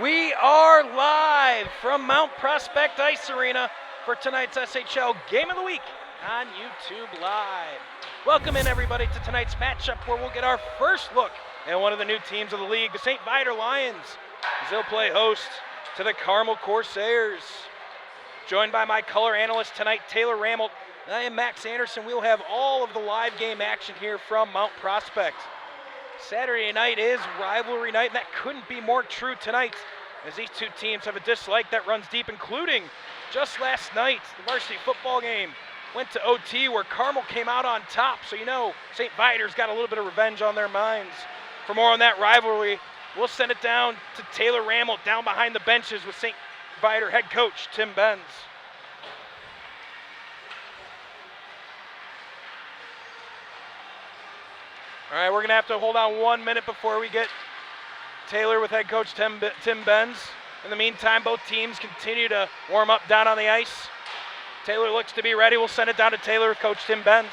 We are live from Mount Prospect Ice Arena for tonight's SHL Game of the Week on YouTube Live. Welcome in everybody to tonight's matchup where we'll get our first look at one of the new teams of the league, the St.Viator Lions, as they'll play host to the Carmel Corsairs. Joined by my color analyst tonight, Taylor Ramelt. I am Max Anderson. We'll have all of the live game action here from Mount Prospect. Saturday night is rivalry night, and that couldn't be more true tonight, as these two teams have a dislike that runs deep, including just last night, the varsity football game went to OT where Carmel came out on top, so you know St. Viator's got a little bit of revenge on their minds. For more on that rivalry, we'll send it down to Taylor Ramelt down behind the benches with St. Viator head coach Tim Benz. All right, we're going to have to hold on 1 minute before we get Taylor with head coach Tim Benz. In the meantime, both teams continue to warm up down on the ice. Taylor looks to be ready. We'll send it down to Taylor with Coach Tim Benz.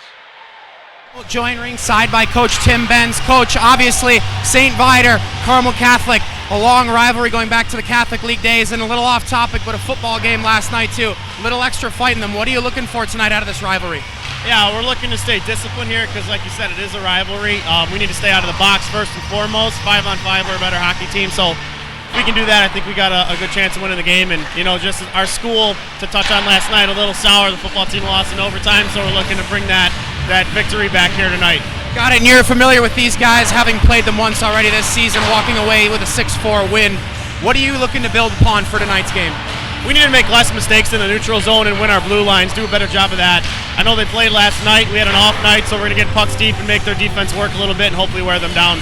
We'll join ringside by Coach Tim Benz. Coach, obviously, St. Viator, Carmel Catholic, a long rivalry going back to the Catholic League days, and a little off topic, but a football game last night too. A little extra fight in them. What are you looking for tonight out of this rivalry? Yeah, we're looking to stay disciplined here because, like you said, it is a rivalry. We need to stay out of the box first and foremost. 5-on-5, we're a better hockey team, so if we can do that, I think we got a good chance of winning the game. And, you know, just our school, to touch on last night, a little sour. The football team lost in overtime, so we're looking to bring that victory back here tonight. Got it, and you're familiar with these guys, having played them once already this season, walking away with a 6-4 win. What are you looking to build upon for tonight's game? We need to make less mistakes in the neutral zone and win our blue lines, do a better job of that. I know they played last night. We had an off night, so we're going to get pucks deep and make their defense work a little bit and hopefully wear them down.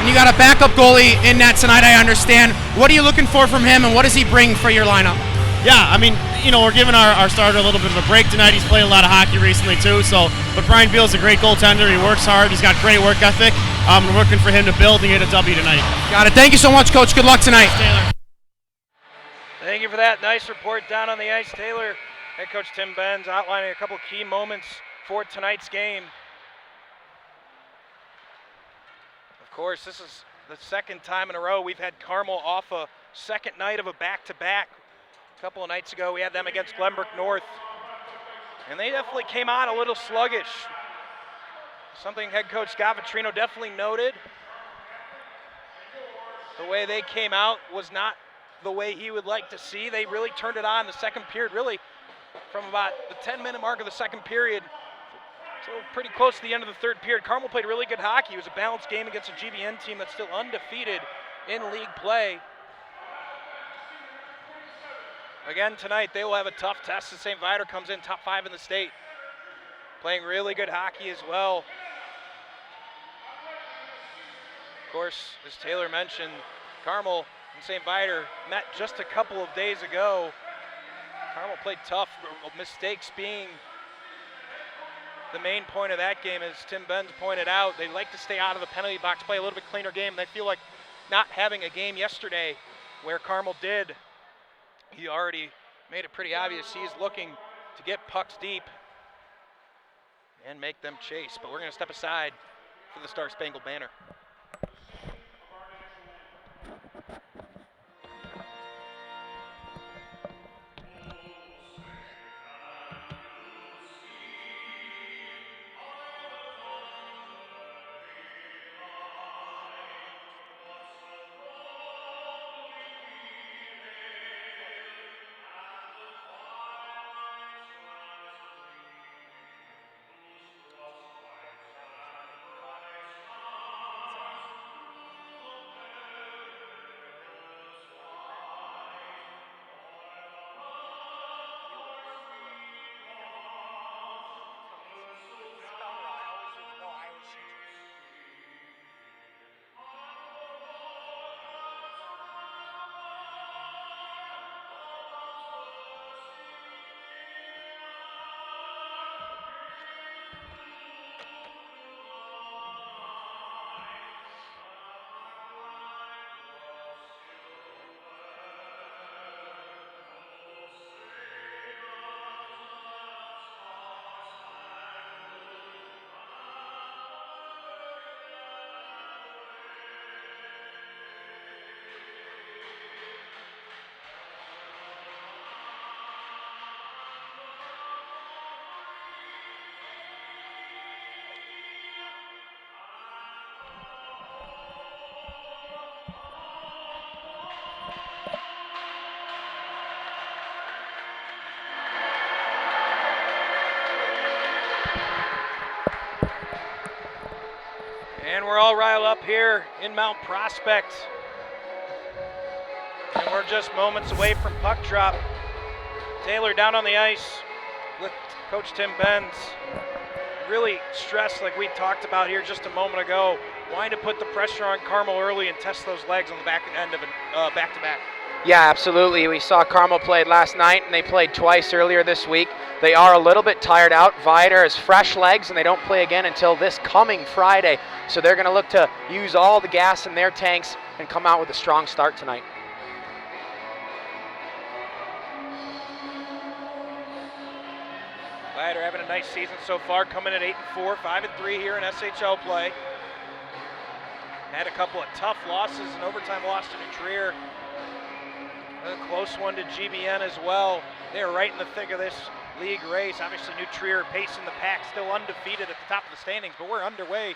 And you got a backup goalie in net tonight, I understand. What are you looking for from him, and what does he bring for your lineup? Yeah, I mean, you know, we're giving our starter a little bit of a break tonight. He's played a lot of hockey recently too, but Brian Beal's a great goaltender. He works hard. He's got great work ethic. We're looking for him to build and get a W tonight. Got it. Thank you so much, Coach. Good luck tonight. Thanks, Taylor. Thank you for that nice report down on the ice, Taylor. Head coach Tim Benz outlining a couple key moments for tonight's game. Of course, this is the second time in a row we've had Carmel off a second night of a back-to-back. A couple of nights ago, we had them against Glenbrook North, and they definitely came out a little sluggish. Something head coach Scott Vitrino definitely noted. The way they came out was not the way he would like to see. They really turned it on the second period, really from about the 10-minute mark of the second period. So pretty close to the end of the third period. Carmel played really good hockey. It was a balanced game against a GBN team that's still undefeated in league play. Again, tonight they will have a tough test as St. Viator comes in top 5 in the state. Playing really good hockey as well. Of course, as Taylor mentioned, Carmel and St. Viator met just a couple of days ago. Carmel played tough, mistakes being the main point of that game. As Tim Benz pointed out, they like to stay out of the penalty box, play a little bit cleaner game. They feel like not having a game yesterday where Carmel did. He already made it pretty obvious he's looking to get pucks deep and make them chase. But we're going to step aside for the Star Spangled Banner. we're all riled up here in Mount Prospect. And we're just moments away from puck drop. Taylor down on the ice with Coach Tim Benz. Really stressed, like we talked about here just a moment ago, wanting to put the pressure on Carmel early and test those legs on the back end of a back-to-back. Yeah, absolutely. We saw Carmel played last night, and they played twice earlier this week. They are a little bit tired out. Viateur has fresh legs, and they don't play again until this coming Friday. So they're going to look to use all the gas in their tanks and come out with a strong start tonight. Viateur having a nice season so far, coming at 8-4, 5-3 here in SHL play. Had a couple of tough losses, an overtime loss to New Trier. A close one to GBN as well. They're right in the thick of this league race. Obviously, New Trier pacing the pack, still undefeated at the top of the standings, but we're underway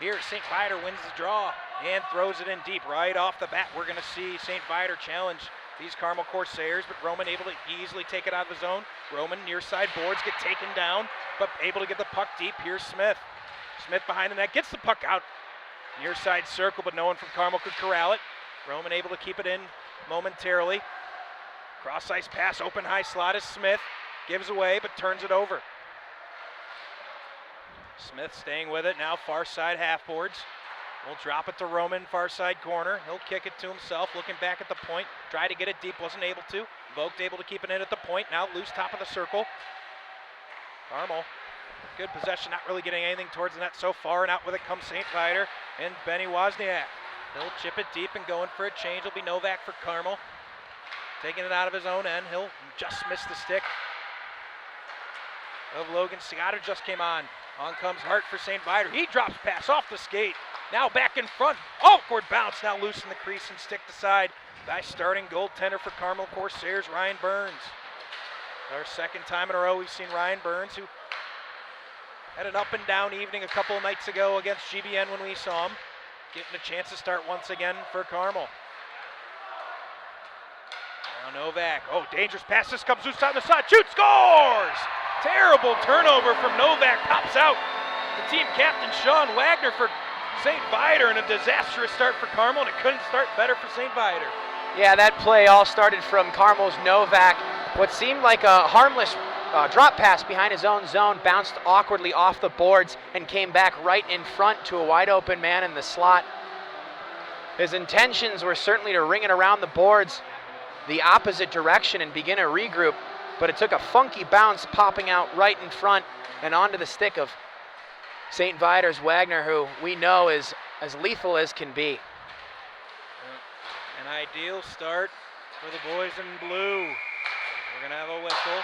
here. St. Viator wins the draw and throws it in deep right off the bat. We're going to see St. Viator challenge these Carmel Corsairs, but Roman able to easily take it out of the zone. Roman near side boards get taken down, but able to get the puck deep. Here's Smith. Smith behind the net, gets the puck out. Near side circle, but no one from Carmel could corral it. Roman able to keep it in momentarily. Cross ice pass, open high slot is Smith. Gives away, but turns it over. Smith staying with it, now far side half boards. We'll drop it to Roman, far side corner. He'll kick it to himself, looking back at the point. Tried to get it deep, wasn't able to. Vogt able to keep it in at the point, now loose top of the circle. Carmel, good possession, not really getting anything towards the net so far, and out with it comes St. Viator and Benny Wozniak. He'll chip it deep and going for a change. It'll be Novak for Carmel. Taking it out of his own end, he'll just miss the stick of Logan. Scottie just came on. On comes Hart for St. Viator. He drops pass off the skate. Now back in front. Awkward bounce. Now loose in the crease and stick to side. By starting goaltender for Carmel Corsairs, Ryan Burns. Our second time in a row we've seen Ryan Burns, who had an up and down evening a couple of nights ago against GBN when we saw him. Getting a chance to start once again for Carmel. Now Novak. Oh, dangerous pass. This comes loose on the side. Shoots, scores! Terrible turnover from Novak. Pops out. The team captain, Sean Wagner, for St. Viator, and a disastrous start for Carmel, and it couldn't start better for St. Viator. Yeah, that play all started from Carmel's Novak. What seemed like a harmless drop pass behind his own zone, bounced awkwardly off the boards and came back right in front to a wide open man in the slot. His intentions were certainly to ring it around the boards the opposite direction and begin a regroup, but it took a funky bounce popping out right in front and onto the stick of St. Viator's Wagner, who we know is as lethal as can be. An ideal start for the boys in blue. We're going to have a whistle.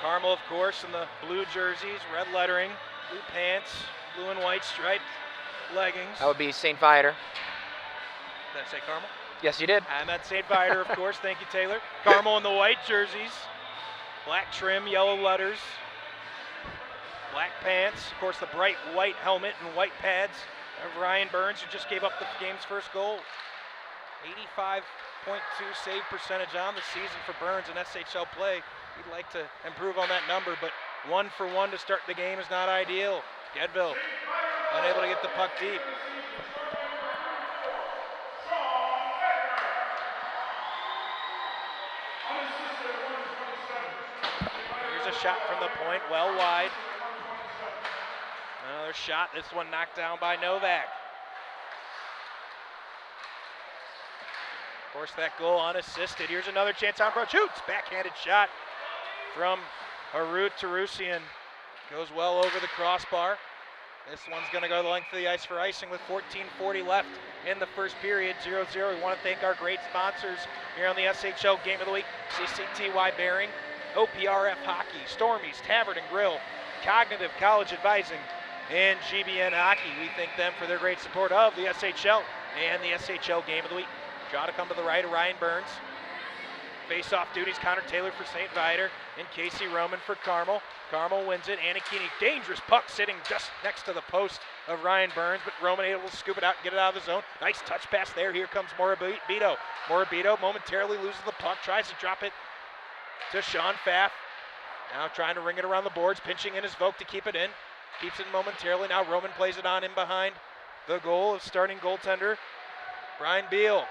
Carmel, of course, in the blue jerseys, red lettering, blue pants, blue and white striped leggings. That would be St. Viator. Did I say Carmel? Yes, you did. I meant St. Viator, of course. Thank you, Taylor. Carmel in the white jerseys, black trim, yellow letters, black pants, of course, the bright white helmet and white pads of Ryan Burns, who just gave up the game's first goal. 85.2 save percentage on the season for Burns in SHL play. He'd like to improve on that number, but 1 for 1 to start the game is not ideal. Gedville unable to get the puck deep. Here's a shot from the point, well wide. Another shot, this one knocked down by Novak. Of course, that goal unassisted. Here's another chance on front. Shoots! Backhanded shot from Harut Tarusian. Goes well over the crossbar. This one's going to go the length of the ice for icing with 14:40 left in the first period. 0-0. We want to thank our great sponsors here on the SHL Game of the Week. CCTY Bearing, OPRF Hockey, Stormies, Tavern and Grill, Cognitive College Advising, and GBN Hockey. We thank them for their great support of the SHL and the SHL Game of the Week. Draw to come to the right of Ryan Burns. Face-off duties, Connor Taylor for St. Viator and Casey Roman for Carmel. Carmel wins it. Antic, dangerous puck sitting just next to the post of Ryan Burns, but Roman able to scoop it out and get it out of the zone. Nice touch pass there. Here comes Morabito. Morabito momentarily loses the puck, tries to drop it to Sean Pfaff. Now trying to ring it around the boards, pinching in his Vogt to keep it in. keeps it momentarily. Now Roman plays it on in behind the goal of starting goaltender Brian Beal.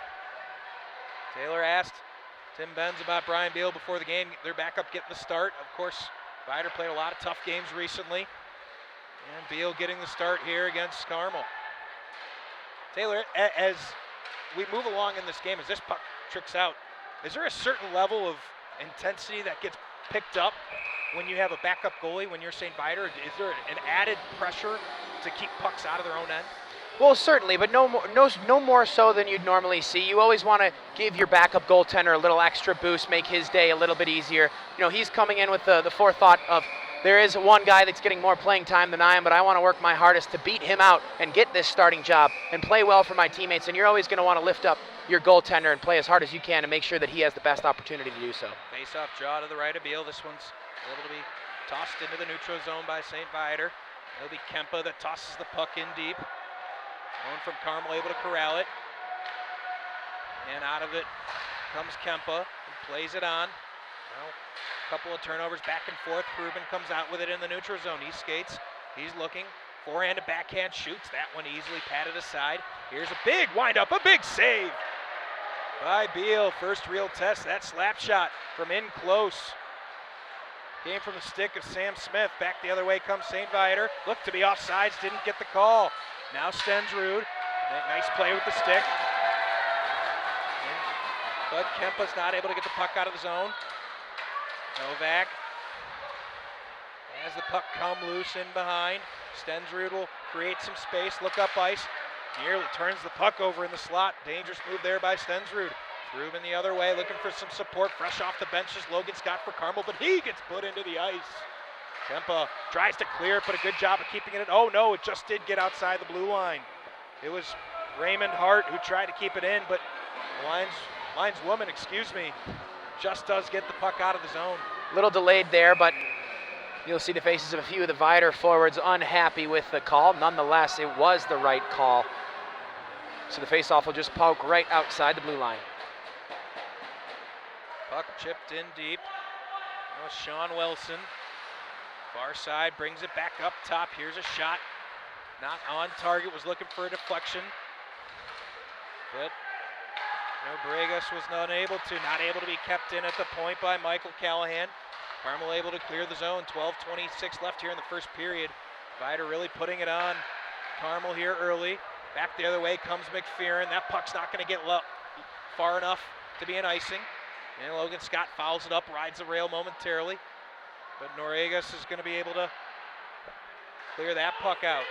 Taylor asked Tim Benz about Brian Beal before the game. Their backup getting the start. Of course, Vidor played a lot of tough games recently. And Beal getting the start here against Carmel. Taylor, as we move along in this game, as this puck tricks out, is there a certain level of intensity that gets picked up when you have a backup goalie when you're St.Viator? Is there an added pressure to keep pucks out of their own end? Well, certainly, but no more so than you'd normally see. You always want to give your backup goaltender a little extra boost, make his day a little bit easier. You know, he's coming in with the forethought of, there is one guy that's getting more playing time than I am, but I want to work my hardest to beat him out and get this starting job and play well for my teammates. And you're always going to want to lift up your goaltender and play as hard as you can to make sure that he has the best opportunity to do so. Face-off draw to the right of Beal. This one's able to be tossed into the neutral zone by St.Viator. It'll be Kempe that tosses the puck in deep. One from Carmel, able to corral it. And out of it comes Kempe and plays it on. Well, a couple of turnovers back and forth. Ruben comes out with it in the neutral zone. He skates. He's looking. Forehand and backhand shoots. That one easily patted aside. Here's a big windup, a big save by Beal. First real test. That slap shot from in close came from the stick of Sam Smith. Back the other way comes St.Viator. Looked to be offsides, didn't get the call. Now Stensrud. Nice play with the stick. But Kempe's not able to get the puck out of the zone. Novak has the puck come loose in behind. Stensrud will create some space, look up ice. Nearly turns the puck over in the slot. Dangerous move there by Stensrud. Ruben the other way, looking for some support. Fresh off the benches, Logan Scott for Carmel, but he gets put into the ice. Kempe tries to clear it, but a good job of keeping it. Oh no, it just did get outside the blue line. It was Raymond Hart who tried to keep it in, but the lineswoman, just does get the puck out of the zone. A little delayed there, but you'll see the faces of a few of the Vidor forwards unhappy with the call. Nonetheless, it was the right call. So the faceoff will just poke right outside the blue line. Puck chipped in deep. Now Sean Wilson. Far side, brings it back up top. Here's a shot. Not on target, was looking for a deflection. But Bregas was not able to be kept in at the point by Michael Callahan. Carmel able to clear the zone. 12:26 left here in the first period. Vidor really putting it on Carmel here early. Back the other way comes Mcferrin. That puck's not going to get far enough to be an icing. And Logan Scott fouls it up, rides the rail momentarily. But Norregas is going to be able to clear that puck out.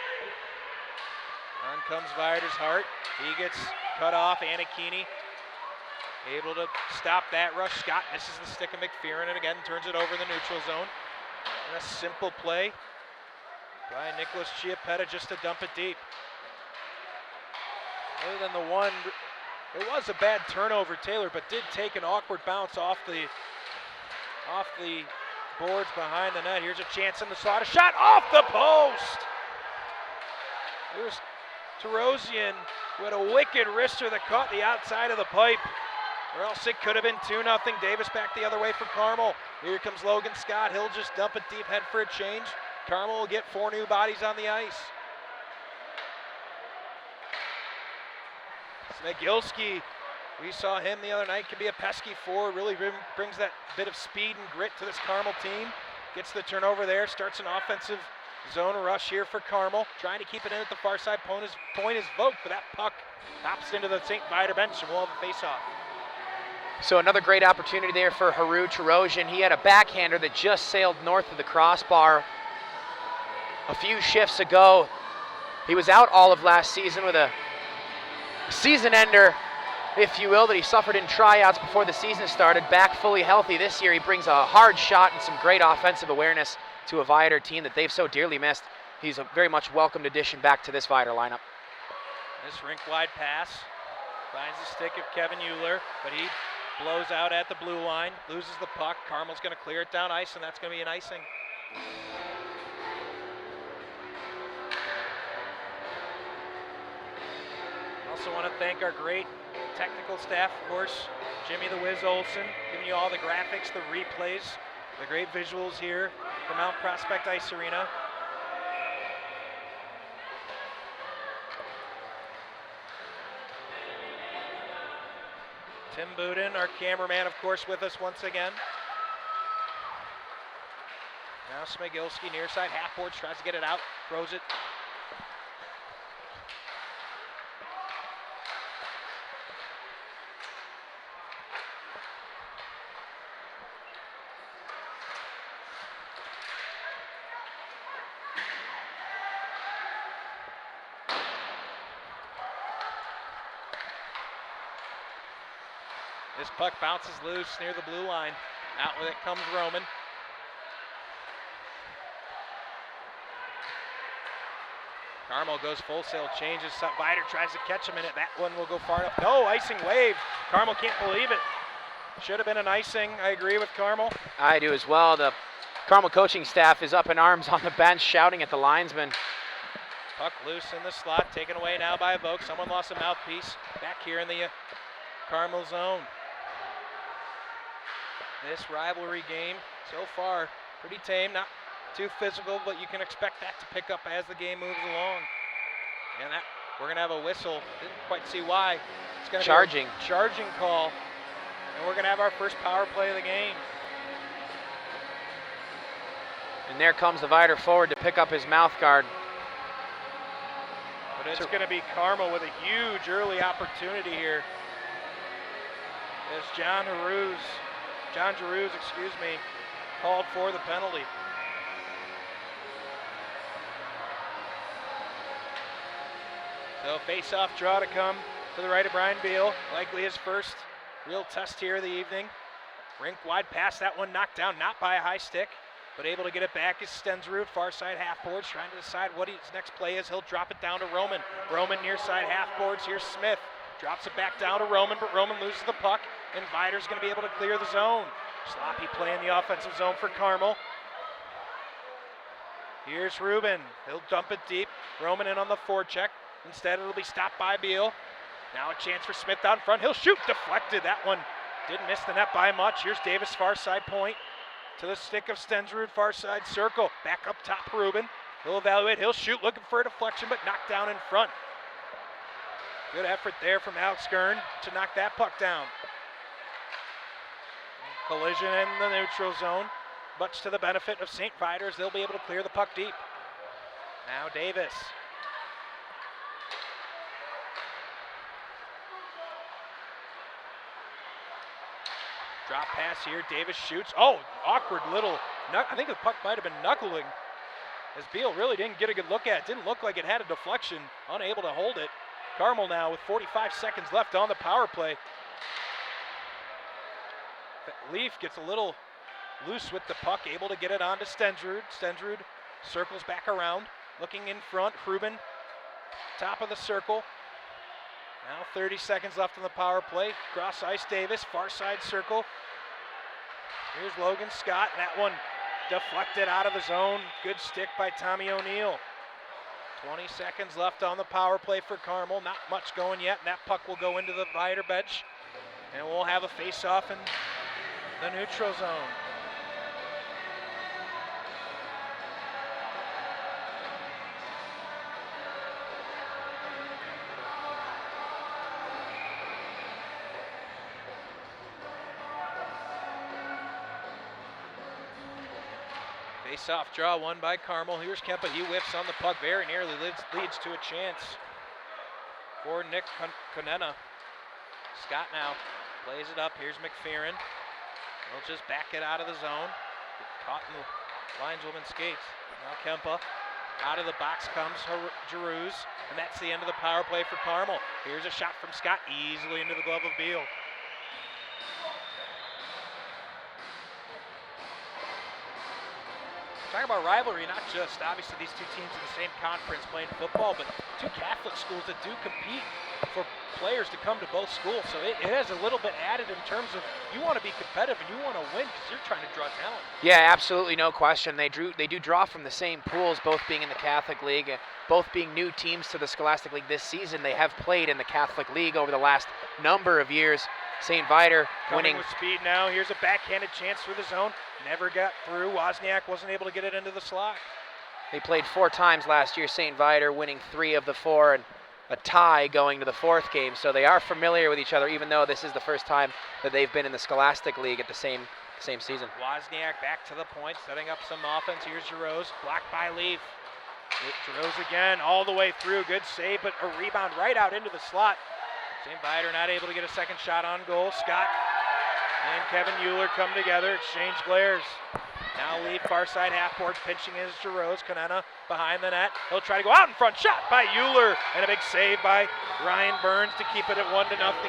On comes Vidor's Hart. He gets cut off. Antic able to stop that rush. Scott misses the stick of Mcferrin and again turns it over in the neutral zone. And a simple play by Nicholas Chiappetta just to dump it deep. Other than the one, it was a bad turnover, Taylor, but did take an awkward bounce off the boards behind the net. Here's a chance in the slot. A shot off the post. There's Terosian who had a wicked wrister that caught the outside of the pipe. Or else it could have been 2-0. Davis back the other way for Carmel. Here comes Logan Scott. He'll just dump it deep, head for a change. Carmel will get 4 new bodies on the ice. Smegilski, we saw him the other night, can be a pesky forward, really brings that bit of speed and grit to this Carmel team. Gets the turnover there, starts an offensive zone rush here for Carmel, trying to keep it in at the far side. Point is Vogt, but that puck hops into the St.Viator bench and we'll have a face-off. So another great opportunity there for Haru Terosian. He had a backhander that just sailed north of the crossbar a few shifts ago. He was out all of last season with a season ender, if you will, that he suffered in tryouts before the season started. Back fully healthy this year. He brings a hard shot and some great offensive awareness to a Viator team that they've so dearly missed. He's a very much welcomed addition back to this Viator lineup. This rink-wide pass finds the stick of Kevin Euler, but he blows out at the blue line, loses the puck. Carmel's going to clear it down ice, and that's going to be an icing. Also want to thank our great technical staff, of course, Jimmy the Wiz Olson, giving you all the graphics, the replays, the great visuals here from Mount Prospect Ice Arena. Tim Budin, our cameraman, of course, with us once again. Now Smigilski near side, half boards, tries to get it out, throws it. This puck bounces loose near the blue line. Out with it comes Roman. Carmel goes full sail, changes. Vidor tries to catch him in it. That one will go far enough. No, icing wave. Carmel can't believe it. Should have been an icing. I agree with Carmel. I do as well. The Carmel coaching staff is up in arms on the bench shouting at the linesman. Puck loose in the slot, taken away now by Evoke. Someone lost a mouthpiece back here in the Carmel zone. This rivalry game so far pretty tame, not too physical, but you can expect that to pick up as the game moves along. And that we're gonna have a whistle. Didn't quite see why. It's gonna Charging. be a charging call, and we're gonna have our first power play of the game. And there comes the Vidor forward to pick up his mouth guard. But it's gonna be Carmel with a huge early opportunity here. As John Deroos, called for the penalty. So face-off draw to come to the right of Brian Beal. Likely his first real test here of the evening. Rink wide pass, that one knocked down, not by a high stick, but able to get it back is Stensrud, far side half boards, trying to decide what his next play is. He'll drop it down to Roman. Roman near side half boards, here's Smith. Drops it back down to Roman, but Roman loses the puck, and Vidor's gonna be able to clear the zone. Sloppy play in the offensive zone for Carmel. Here's Ruben, he'll dump it deep. Roman in on the forecheck. Instead, it'll be stopped by Beal. Now a chance for Smith out in front. He'll shoot, deflected. That one didn't miss the net by much. Here's Davis, far side point. To the stick of Stensrud, far side circle. Back up top, Ruben. He'll evaluate, he'll shoot, looking for a deflection, but knocked down in front. Good effort there from Alex Gern to knock that puck down. Collision in the neutral zone, much to the benefit of St. Viator as they'll be able to clear the puck deep. Now Davis. Drop pass here, Davis shoots. Oh, awkward little, I think the puck might have been knuckling as Beal really didn't get a good look at it. Didn't look like it had a deflection, unable to hold it. Carmel now with 45 seconds left on the power play. Leaf gets a little loose with the puck, able to get it onto Stensrud. Stensrud circles back around, looking in front. Ruben, top of the circle. Now 30 seconds left on the power play. Cross ice Davis, far side circle. Here's Logan Scott, and that one deflected out of the zone. Good stick by Tommy O'Neill. 20 seconds left on the power play for Carmel. Not much going yet, and that puck will go into the Viator bench. And we'll have a face-off in the neutral zone. Face-off draw won by Carmel. Here's Kempe. He whiffs on the puck, very nearly leads to a chance for Nick Canina. Scott now plays it up. Here's Mcferrin. He'll just back it out of the zone. Get caught in the lineswoman's skates. Now Kempe. Out of the box comes Deroos, and that's the end of the power play for Carmel. Here's a shot from Scott, easily into the glove of Beal. Talking about rivalry, not just obviously these two teams in the same conference playing football, but two Catholic schools that do compete for players to come to both schools. So it has a little bit added in terms of you want to be competitive and you want to win because you're trying to draw talent. Yeah, absolutely, no question. They do draw from the same pools, both being in the Catholic League, both being new teams to the Scholastic League this season. They have played in the Catholic League over the last number of years. St. Viator winning with speed now. Here's a backhanded chance through the zone. Never got through. Wozniak wasn't able to get it into the slot. They played 4 times last year. St. Viator winning 3 of the 4, and a tie going to the fourth game, so they are familiar with each other, even though this is the first time that they've been in the Scholastic League at the same season. Wozniak back to the point, setting up some offense. Here's Deroos, blocked by Leaf. Deroos again, all the way through. Good save, but a rebound right out into the slot. St.Viator not able to get a second shot on goal. Scott and Kevin Euler come together, exchange glares. Now Leaf, far side half board, pinching is Deroos. Canina behind the net. He'll try to go out in front. Shot by Euler, and a big save by Ryan Burns to keep it at 1-0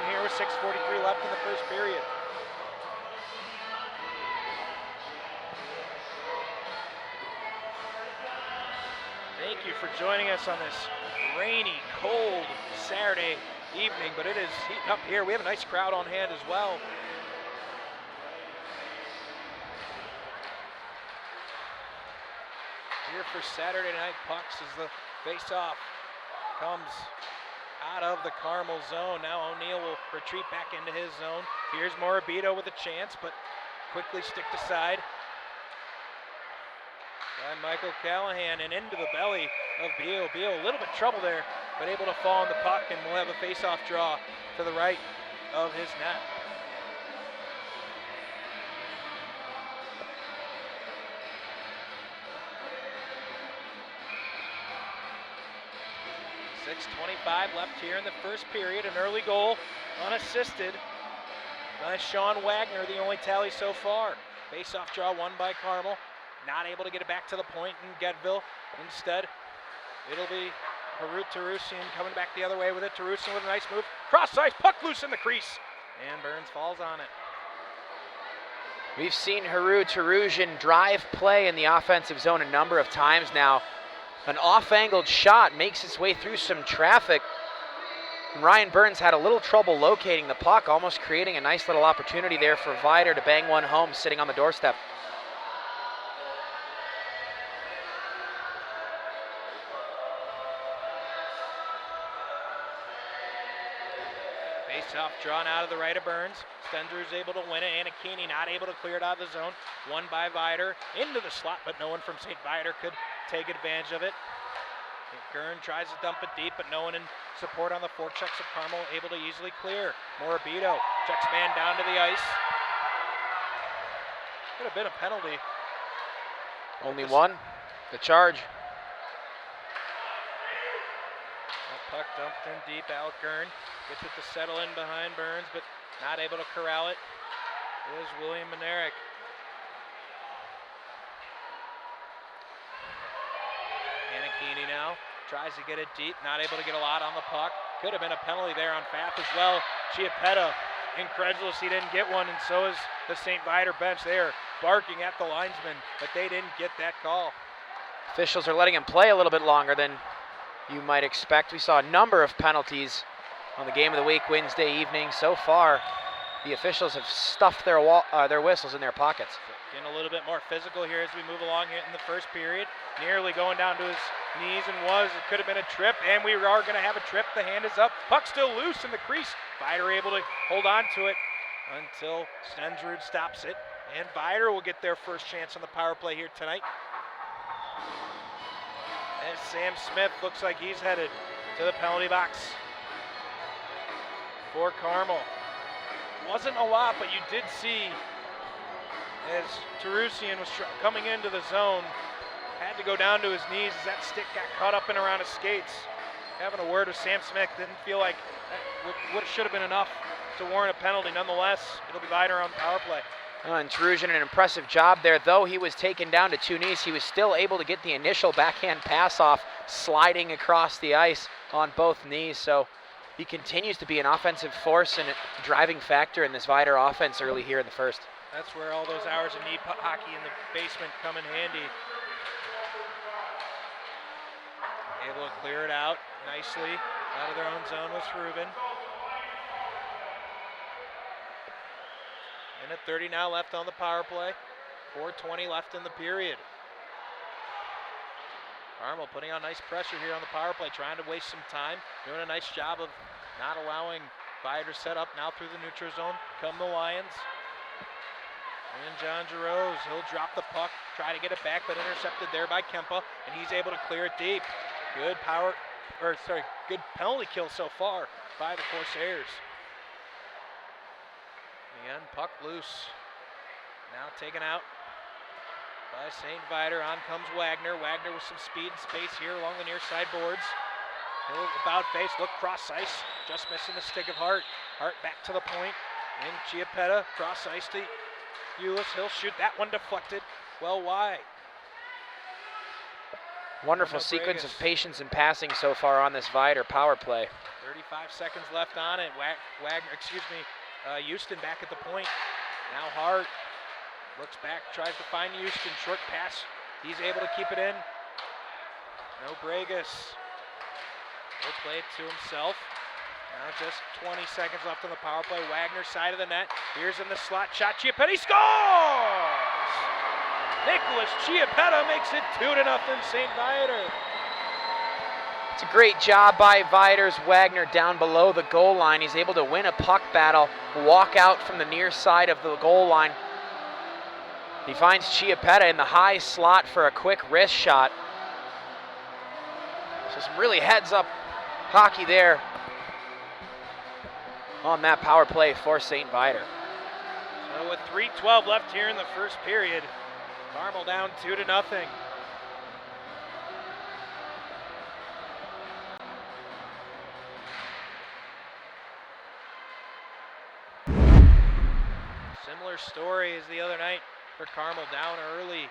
here with 6:43 left in the first period. Thank you for joining us on this rainy, cold Saturday evening, but it is heating up here. We have a nice crowd on hand as well. Here for Saturday night pucks as the face-off comes out of the Carmel zone. Now O'Neill will retreat back into his zone. Here's Morabito with a chance, but quickly sticked aside by Michael Callahan and into the belly of Beal. Beal a little bit trouble there, but able to fall on the puck, and we'll have a face-off draw to the right of his net. .6:25 left here in the first period. An early goal unassisted by Sean Wagner, the only tally so far. Face-off draw won by Carmel. Not able to get it back to the point in Getville. Instead, it'll be Harut Tarusian coming back the other way with it. Tarusian with a nice move. Cross ice, puck loose in the crease. And Burns falls on it. We've seen Harut Tarusian drive play in the offensive zone a number of times now. An off-angled shot makes its way through some traffic. And Ryan Burns had a little trouble locating the puck, almost creating a nice little opportunity there for Vidor to bang one home sitting on the doorstep. Face-off drawn out of the right of Burns. Stender's able to win it. Antic not able to clear it out of the zone. Won by Vidor into the slot, but no one from St.Viator could take advantage of it. Gern tries to dump it deep, but no one in support on the forechecks of Carmel able to easily clear. Morabito checks man down to the ice. Could have been a penalty. Only one, the charge. That puck dumped in deep. Alec Gern gets it to settle in behind Burns, but not able to corral it. Is William Manerick. Antic now tries to get it deep, not able to get a lot on the puck. Could have been a penalty there on Pfaff as well. Chiappetta incredulous he didn't get one, and so is the St.Viator bench. They are barking at the linesman, but they didn't get that call. Officials are letting him play a little bit longer than you might expect. We saw a number of penalties on the Game of the Week Wednesday evening. So far, the officials have stuffed their whistles in their pockets. Getting a little bit more physical here as we move along here in the first period. Nearly going down to his knees, and it could have been a trip, and we are going to have a trip. The hand is up. Puck still loose in the crease. Vidor able to hold on to it until Stendsrud stops it. And Vidor will get their first chance on the power play here tonight. As Sam Smith looks like he's headed to the penalty box for Carmel. Wasn't a lot, but you did see as Tarusian was coming into the zone, had to go down to his knees as that stick got caught up and around his skates. Having a word with Sam Smith, didn't feel like what should have been enough to warrant a penalty. Nonetheless, it'll be Vidor on power play. And Tarusian, an impressive job there. Though he was taken down to two knees, he was still able to get the initial backhand pass off, sliding across the ice on both knees. So he continues to be an offensive force and a driving factor in this Vidor offense early here in the first. That's where all those hours of knee hockey in the basement come in handy. Able to clear it out nicely out of their own zone with Rubin. Minute 30 now left on the power play. 4:20 left in the period. Carmel putting on nice pressure here on the power play, trying to waste some time. Doing a nice job of not allowing Vidor to set up. Now through the neutral zone come the Lions. And John Deroos, he'll drop the puck, try to get it back, but intercepted there by Kempe, and he's able to clear it deep. Good power good penalty kill so far by the Corsairs. Again, puck loose. Now taken out by St.Viator. On comes Wagner. Wagner with some speed and space here along the near side boards. He'll about face, look cross ice, just missing the stick of Hart. Hart back to the point, and Chiappetta cross ice to Ulyss. He'll shoot that one deflected, well wide. Wonderful sequence of patience and passing so far on this Vidor power play. 35 seconds left on it. Houston back at the point. Now Hart looks back, tries to find Houston. Short pass. He's able to keep it in. No Bregas. He'll play it to himself. Now just 20 seconds left on the power play. Wagner side of the net. Here's in the slot shot. Chiappetta scores! Nicholas Chiappetta makes it 2-0 St.Viator. It's a great job by Vidor's Wagner down below the goal line. He's able to win a puck battle, walk out from the near side of the goal line. He finds Chiappetta in the high slot for a quick wrist shot. So some really heads-up hockey there on that power play for St.Viator. So with 3:12 left here in the first period, Carmel down 2-0. Similar story as the other night for Carmel, down early.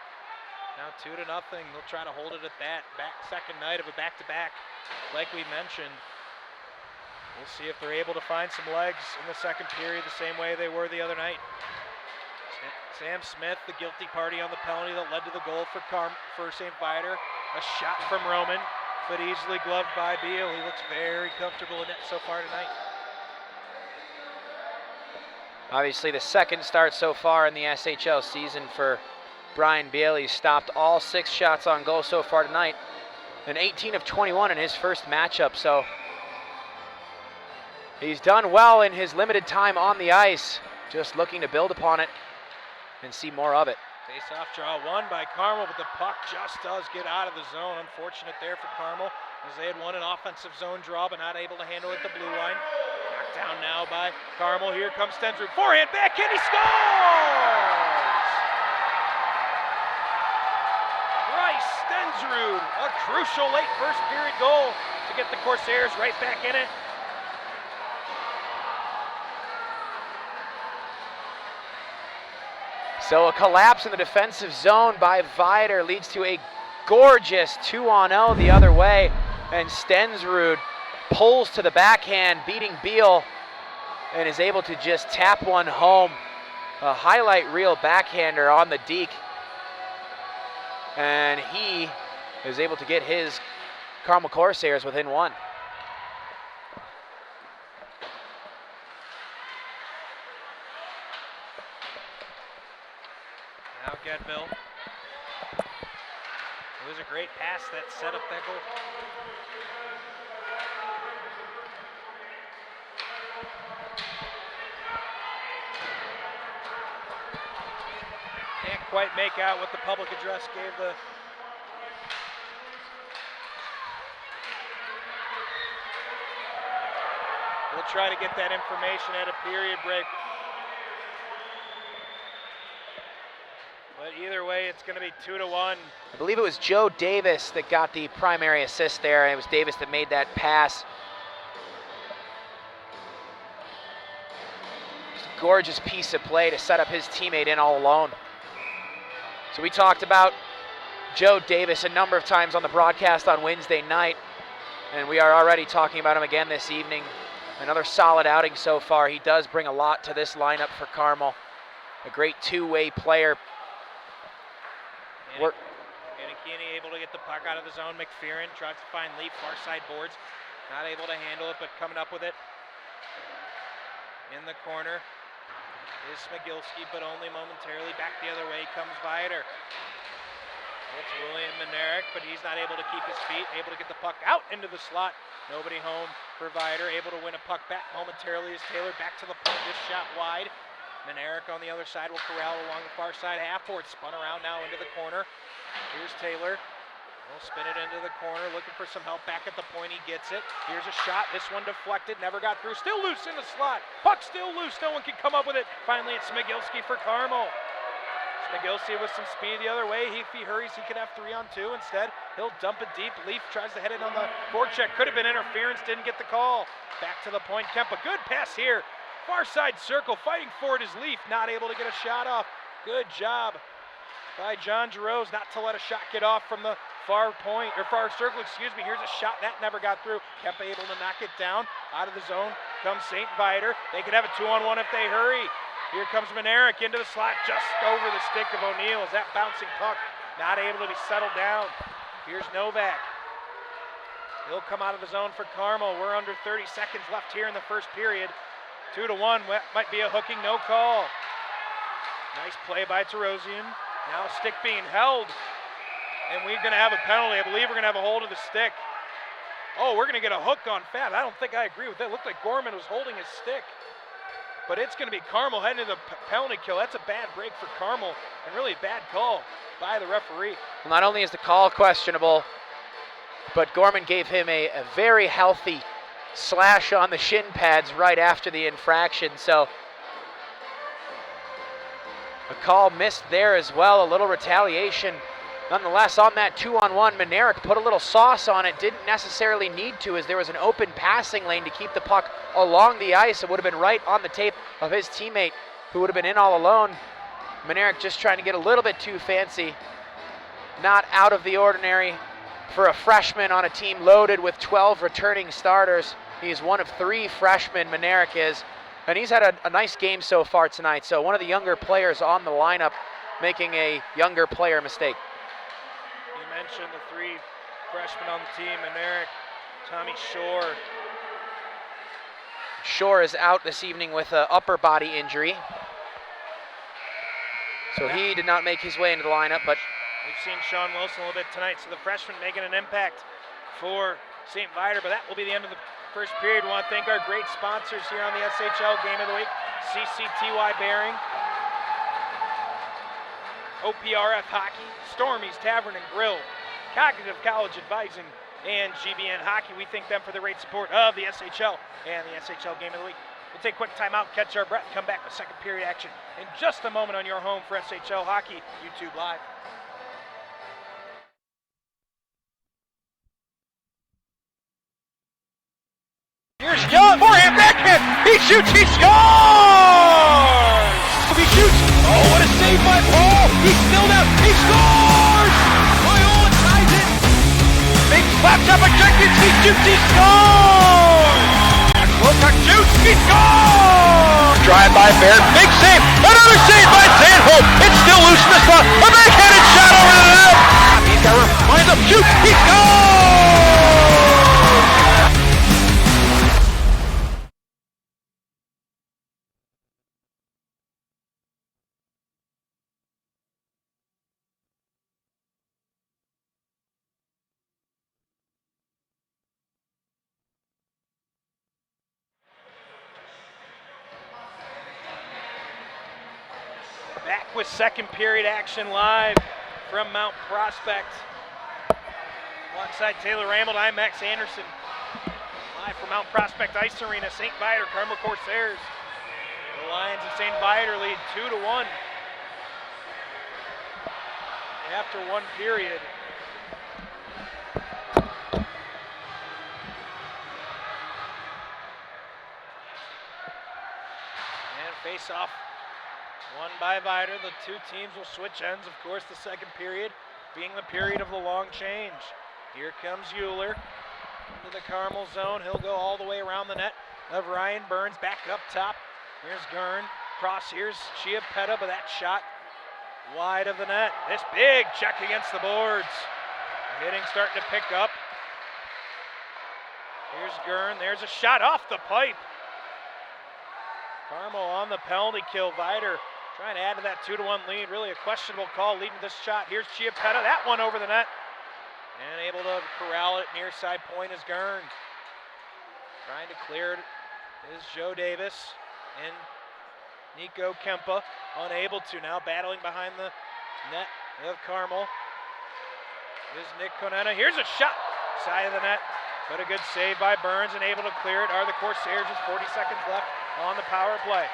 Now 2-0. They'll try to hold it at that. Second night of a back-to-back, like we mentioned. We'll see if they're able to find some legs in the second period the same way they were the other night. Sam Smith, the guilty party on the penalty that led to the goal for St.Viator. A shot from Roman, but easily gloved by Beal. He looks very comfortable in it so far tonight. Obviously the second start so far in the SHL season for Brian Beal. He's stopped all 6 shots on goal so far tonight, and 18 of 21 in his first matchup. So he's done well in his limited time on the ice, just looking to build upon it and see more of it. Face-off draw won by Carmel, but the puck just does get out of the zone. Unfortunate there for Carmel, as they had won an offensive zone draw, but not able to handle it at the blue line. Knocked down now by Carmel. Here comes Stensrud. Forehand back, and he scores! Bryce Stensrud, a crucial late first period goal to get the Corsairs right back in it. So a collapse in the defensive zone by Vidor leads to a gorgeous 2-on-0 the other way, and Stensrud pulls to the backhand, beating Beal, and is able to just tap one home. A highlight reel backhander on the deke, and he is able to get his Carmel Corsairs within 1. Now Gedville. It was a great pass that set up that goal. Can't quite make out what the public address gave the We'll try to get that information at a period break. But either way, it's going to be 2-1. I believe it was Joe Davis that got the primary assist there, and it was Davis that made that pass. Just a gorgeous piece of play to set up his teammate in all alone. So we talked about Joe Davis a number of times on the broadcast on Wednesday night, and we are already talking about him again this evening. Another solid outing so far. He does bring a lot to this lineup for Carmel. A great two-way player. Eenie able to get the puck out of the zone. Mcferrin tries to find Leaf, far side boards. Not able to handle it, but coming up with it. In the corner is Smigilski, but only momentarily. Back the other way comes Viator. It's William Menerick, but he's not able to keep his feet. Able to get the puck out into the slot. Nobody home for Viator. Able to win a puck back momentarily is Taylor. Back to the point, this shot wide. Menerick on the other side will corral along the far side half-board. Spun around now into the corner. Here's Taylor. He'll spin it into the corner, looking for some help back at the point. He gets it. Here's a shot. This one deflected, never got through. Still loose in the slot. Puck still loose. No one can come up with it. Finally, it's Smigilski for Carmel. Smigilski with some speed the other way. If he hurries, he could have 3-on-2. Instead, he'll dump it deep. Leaf tries to head it on the forecheck. Could have been interference. Didn't get the call. Back to the point. Kempe. Good pass here. Far side circle. Fighting for it is Leaf. Not able to get a shot off. Good job by John Deroos not to let a shot get off from the far point, or far circle, excuse me. Here's a shot that never got through. Kempe able to knock it down. Out of the zone comes St.Viator. They could have a 2-on-1 if they hurry. Here comes Mcferrin into the slot, just over the stick of O'Neal. Is that bouncing puck not able to be settled down? Here's Novak. He'll come out of the zone for Carmel. We're under 30 seconds left here in the first period. 2-1, might be a hooking, no call. Nice play by Terosian. Now stick being held. And we're going to have a penalty. I believe we're going to have a hold of the stick. Oh, we're going to get a hook on Fab. I don't think I agree with that. It looked like Gorman was holding his stick. But it's going to be Carmel heading to the penalty kill. That's a bad break for Carmel, and really a bad call by the referee. Well, not only is the call questionable, but Gorman gave him a very healthy slash on the shin pads right after the infraction. So a call missed there as well, a little retaliation. Nonetheless, on that 2-on-1, Mcferrin put a little sauce on it. Didn't necessarily need to, as there was an open passing lane to keep the puck along the ice. It would have been right on the tape of his teammate, who would have been in all alone. Mcferrin just trying to get a little bit too fancy. Not out of the ordinary for a freshman on a team loaded with 12 returning starters. He's one of 3 freshmen, Mcferrin is, and he's had a nice game so far tonight. So one of the younger players on the lineup making a younger player mistake. Mentioned the 3 freshmen on the team, and Eric, Tommy Shore. Shore is out this evening with an upper body injury. So he did not make his way into the lineup, but we've seen Sean Wilson a little bit tonight, so the freshman making an impact for St.Viator, but that will be the end of the first period. We want to thank our great sponsors here on the SHL Game of the Week. CCTY Bearing, OPRF Hockey, Stormy's Tavern and Grill, Cognitive College Advising, and GBN Hockey. We thank them for the great support of the SHL and the SHL Game of the Week. We'll take a quick timeout, catch our breath, come back with second period action in just a moment on your home for SHL Hockey, YouTube Live. Here's Young, forehand, backhand, he shoots, he scores! He shoots, oh, what a save by Paul! He's still down, he scores! Loyola ties it! Big slap shot by Jenkins, he shoots, he scores! Wilcox shoots, he scores! Drive by Baird, big save, another save by Sandholm! It's still loose in the slot, a backhanded shot over the net! He's got room, lines up, shoots, he scores! Back with second period action live from Mount Prospect. Alongside Taylor Ramble, I'm Max Anderson. Live from Mount Prospect Ice Arena, St.Viator, Carmel Corsairs. The Lions of St.Viator lead 2-1. After one period. And face-off. Won by Vidor. The 2 teams will switch ends, of course, the second period being the period of the long change. Here comes Euler into the Carmel zone. He'll go all the way around the net of Ryan Burns. Back up top. Here's Gern. Cross, here's Chiappetta, but that shot wide of the net. This big check against the boards. Hitting starting to pick up. Here's Gern. There's a shot off the pipe. Carmel on the penalty kill. Vidor trying to add to that 2-1 lead. Really a questionable call leading to this shot. Here's Chiappetta, that one over the net. And able to corral it near side point is Gern. Trying to clear it is Joe Davis and Nico Kempe. Unable to now, battling behind the net of Carmel. is Nick Canina. Here's a shot, side of the net, but a good save by Burns and able to clear it. Are the Corsairs, just 40 seconds left on the power play.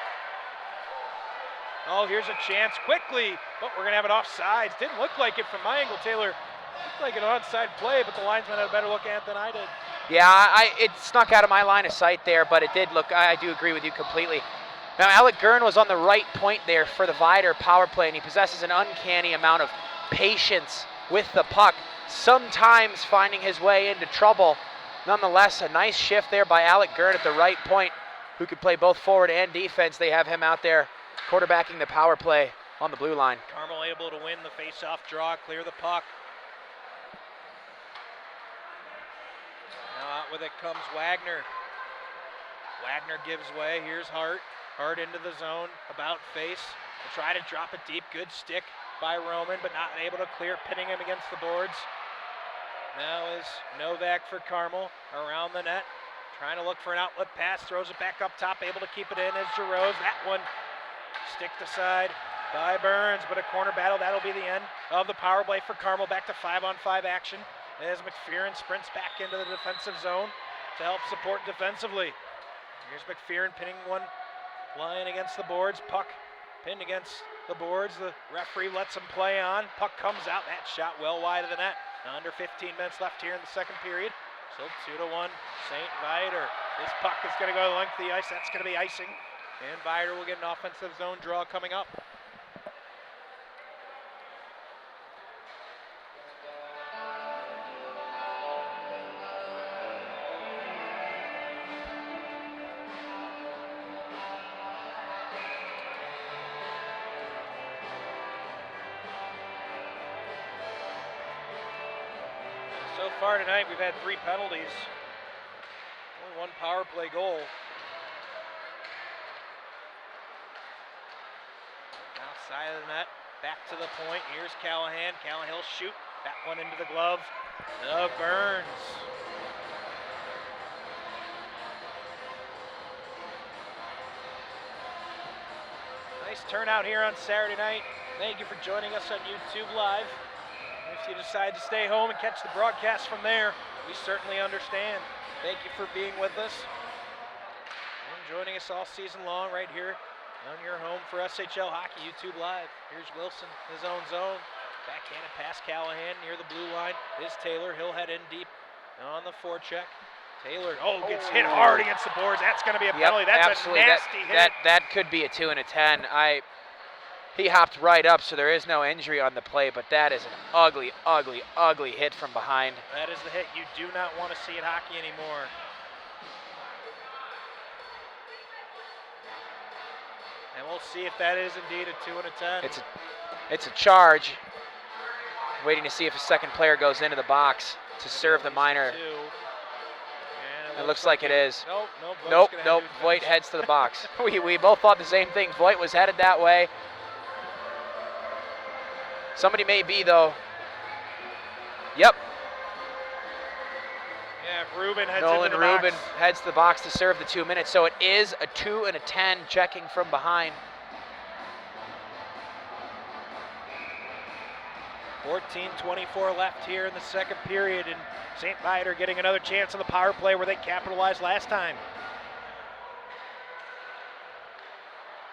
Oh, here's a chance quickly, but we're gonna have it offsides. Didn't look like it from my angle, Taylor. Looked like an onside play, but the linesman had a better look at it than I did. Yeah, it snuck out of my line of sight there, but it did look, I do agree with you completely. Now, Alec Gern was on the right point there for the Vidor power play, and he possesses an uncanny amount of patience with the puck, sometimes finding his way into trouble. Nonetheless, a nice shift there by Alec Gern at the right point, who could play both forward and defense. They have him out there quarterbacking the power play on the blue line. Carmel able to win the face-off draw, clear the puck. Now out with it comes Wagner. Wagner gives way. Here's Hart. Hart into the zone, about face. Will try to drop it deep. Good stick by Roman, but not able to clear, pinning him against the boards. Now is Novak for Carmel around the net. Trying to look for an outlet pass. Throws it back up top. Able to keep it in as Deroos. That one sticked aside by Burns, but a corner battle. That'll be the end of the power play for Carmel. Back to 5-on-5 action as Mcferrin sprints back into the defensive zone to help support defensively. Here's Mcferrin pinning one line against the boards. Puck pinned against the boards. The referee lets him play on. Puck comes out. That shot well wide of the net. Now under 15 minutes left here in the second period. Still 2-1 St.Viator. This puck is going to go the length of the ice. That's going to be icing. And Vidor will get an offensive zone draw coming up. So far tonight, we've had 3 penalties. Only 1 power play goal. Outside of the net, back to the point. Here's Callahan. Callahan will shoot. That one into the glove of Burns. Nice turnout here on Saturday night. Thank you for joining us on YouTube Live. If you decide to stay home and catch the broadcast from there, we certainly understand. Thank you for being with us and joining us all season long right here on your home for SHL Hockey YouTube Live. Here's Wilson, his own zone. Backhanded pass Callahan near the blue line. Is Taylor. He'll head in deep on the forecheck. Taylor, gets hit hard against the boards. That's going to be a penalty. That's absolutely. A nasty hit. That could be a 2 and a 10. He hopped right up, so there is no injury on the play, but that is an ugly, ugly, ugly hit from behind. That is the hit you do not want to see in hockey anymore. And we'll see if that is indeed a 2 and a 10. It's a charge. Waiting to see if a second player goes into the box to serve the minor. It looks like it is. Nope. Voigt heads to the box. We both thought the same thing. Voigt was headed that way. Somebody may be, though. Yep. Yeah, Rubin heads Nolan into the Rubin box. heads to the box to serve the 2 minutes. So it is a 2 and a 10 checking from behind. 14:24 left here in the second period, and St.Viator getting another chance on the power play where they capitalized last time.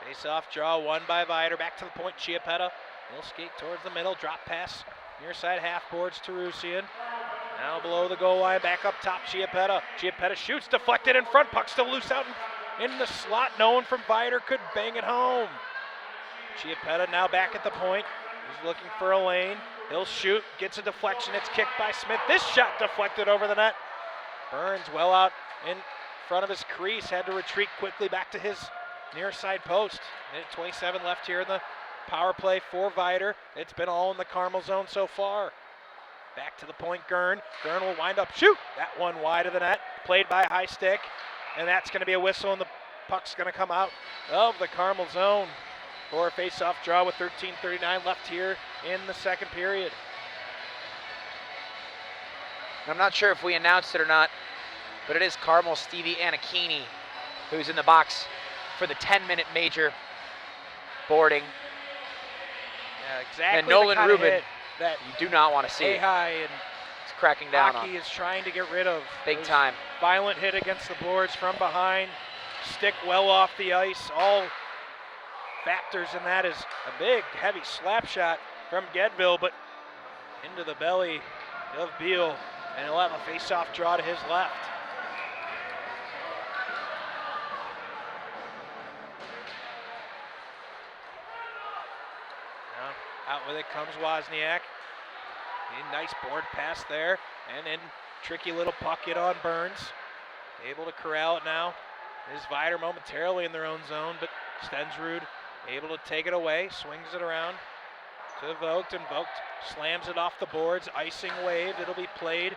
Face-off draw won by Vidor. Back to the point, Chiappetta. He'll skate towards the middle, drop pass near side half boards to Rusian. Now below the goal line, back up top, Chiappetta. Chiappetta shoots, deflected in front, puck still loose out in the slot. No one from Vidor could bang it home. Chiappetta now back at the point. He's looking for a lane. He'll shoot, gets a deflection. It's kicked by Smith. This shot deflected over the net. Burns well out in front of his crease. Had to retreat quickly back to his near side post. Minute 27 left here in the power play for Vidor. It's been all in the Carmel zone so far. Back to the point, Gern. Gern will wind up, shoot. That one wide of the net. Played by High Stick. And that's going to be a whistle, and the puck's going to come out of the Carmel zone for a face-off draw with 13:39 left here in the second period. I'm not sure if we announced it or not, but it is Carmel Stevie Antic who's in the box for the 10-minute major boarding. Yeah, exactly. And Nolan Rubin. that You do not want to see it. A-High and It's cracking down hockey on is trying to get rid of. big Those time. Violent hit against the boards from behind, stick well off the ice. All factors in that is a big, heavy slap shot from Gedville, but into the belly of Beal, and he'll have a face-off draw to his left. Now, out with it comes Wozniak. Nice board pass there, and then tricky little puck hit on Burns. Able to corral it now. Is Vidor momentarily in their own zone, but Stensrud able to take it away, swings it around to Vogt, and Vogt slams it off the boards, icing waved. It'll be played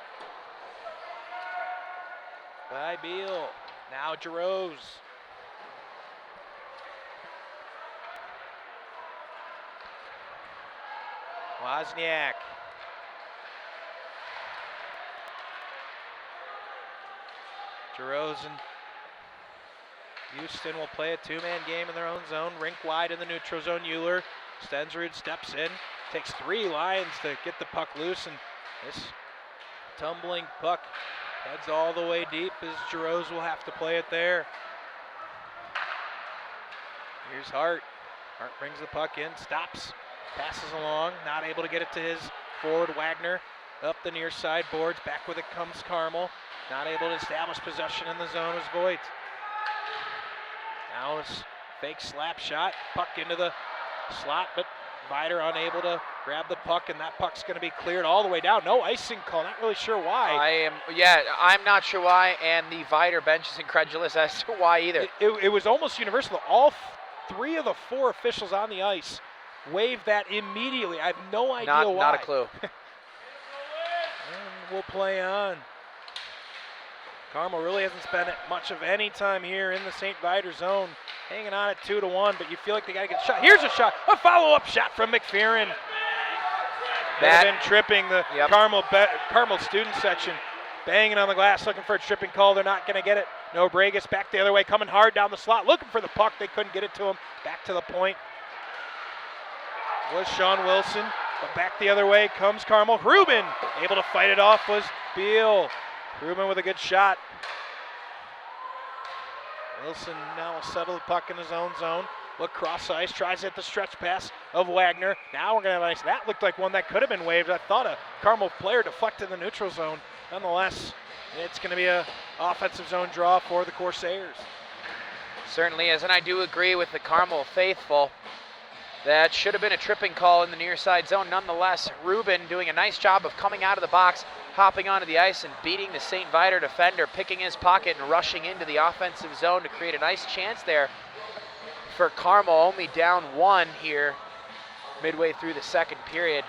by Beal. Now Deroos. Wozniak. Deroos and Houston will play a two-man game in their own zone. Rink wide in the neutral zone. Euler. Stensrud steps in. Takes 3 lines to get the puck loose, and this tumbling puck heads all the way deep as Deroos will have to play it there. Here's Hart. Hart brings the puck in, stops, passes along, not able to get it to his forward Wagner. Up the near side boards, back with it comes Carmel. Not able to establish possession in the zone is Voigt. Now it's fake slap shot, puck into the slot, but Vidor unable to grab the puck, and that puck's going to be cleared all the way down. No icing call, not really sure why. I'm not sure why, and the Vidor bench is incredulous as to why either. It was almost universal. All 3 of the 4 officials on the ice waved that immediately. I have no idea why. Not a clue. And we'll play on. Carmel really hasn't spent much of any time here in the St. Viator zone, hanging on at 2-1, but you feel like they got to get a shot. Here's a shot, a follow-up shot from Mcferrin. That been tripping the Carmel student section, banging on the glass, looking for a tripping call. They're not going to get it. No Bregas back the other way, coming hard down the slot, looking for the puck. They couldn't get it to him. Back to the point was Sean Wilson, but back the other way comes Carmel. Ruben able to fight it off was Beal. Ruben with a good shot. Wilson now will settle the puck in his own zone. Look cross ice, tries to hit the stretch pass of Wagner. Now we're going to have ice. That looked like one that could have been waved. I thought a Carmel player deflected the neutral zone. Nonetheless, it's going to be an offensive zone draw for the Corsairs. Certainly is, and I do agree with the Carmel faithful. That should have been a tripping call in the near side zone. Nonetheless, Ruben doing a nice job of coming out of the box, hopping onto the ice and beating the St. Viator defender, picking his pocket and rushing into the offensive zone to create a nice chance there for Carmel, only down 1 here midway through the second period.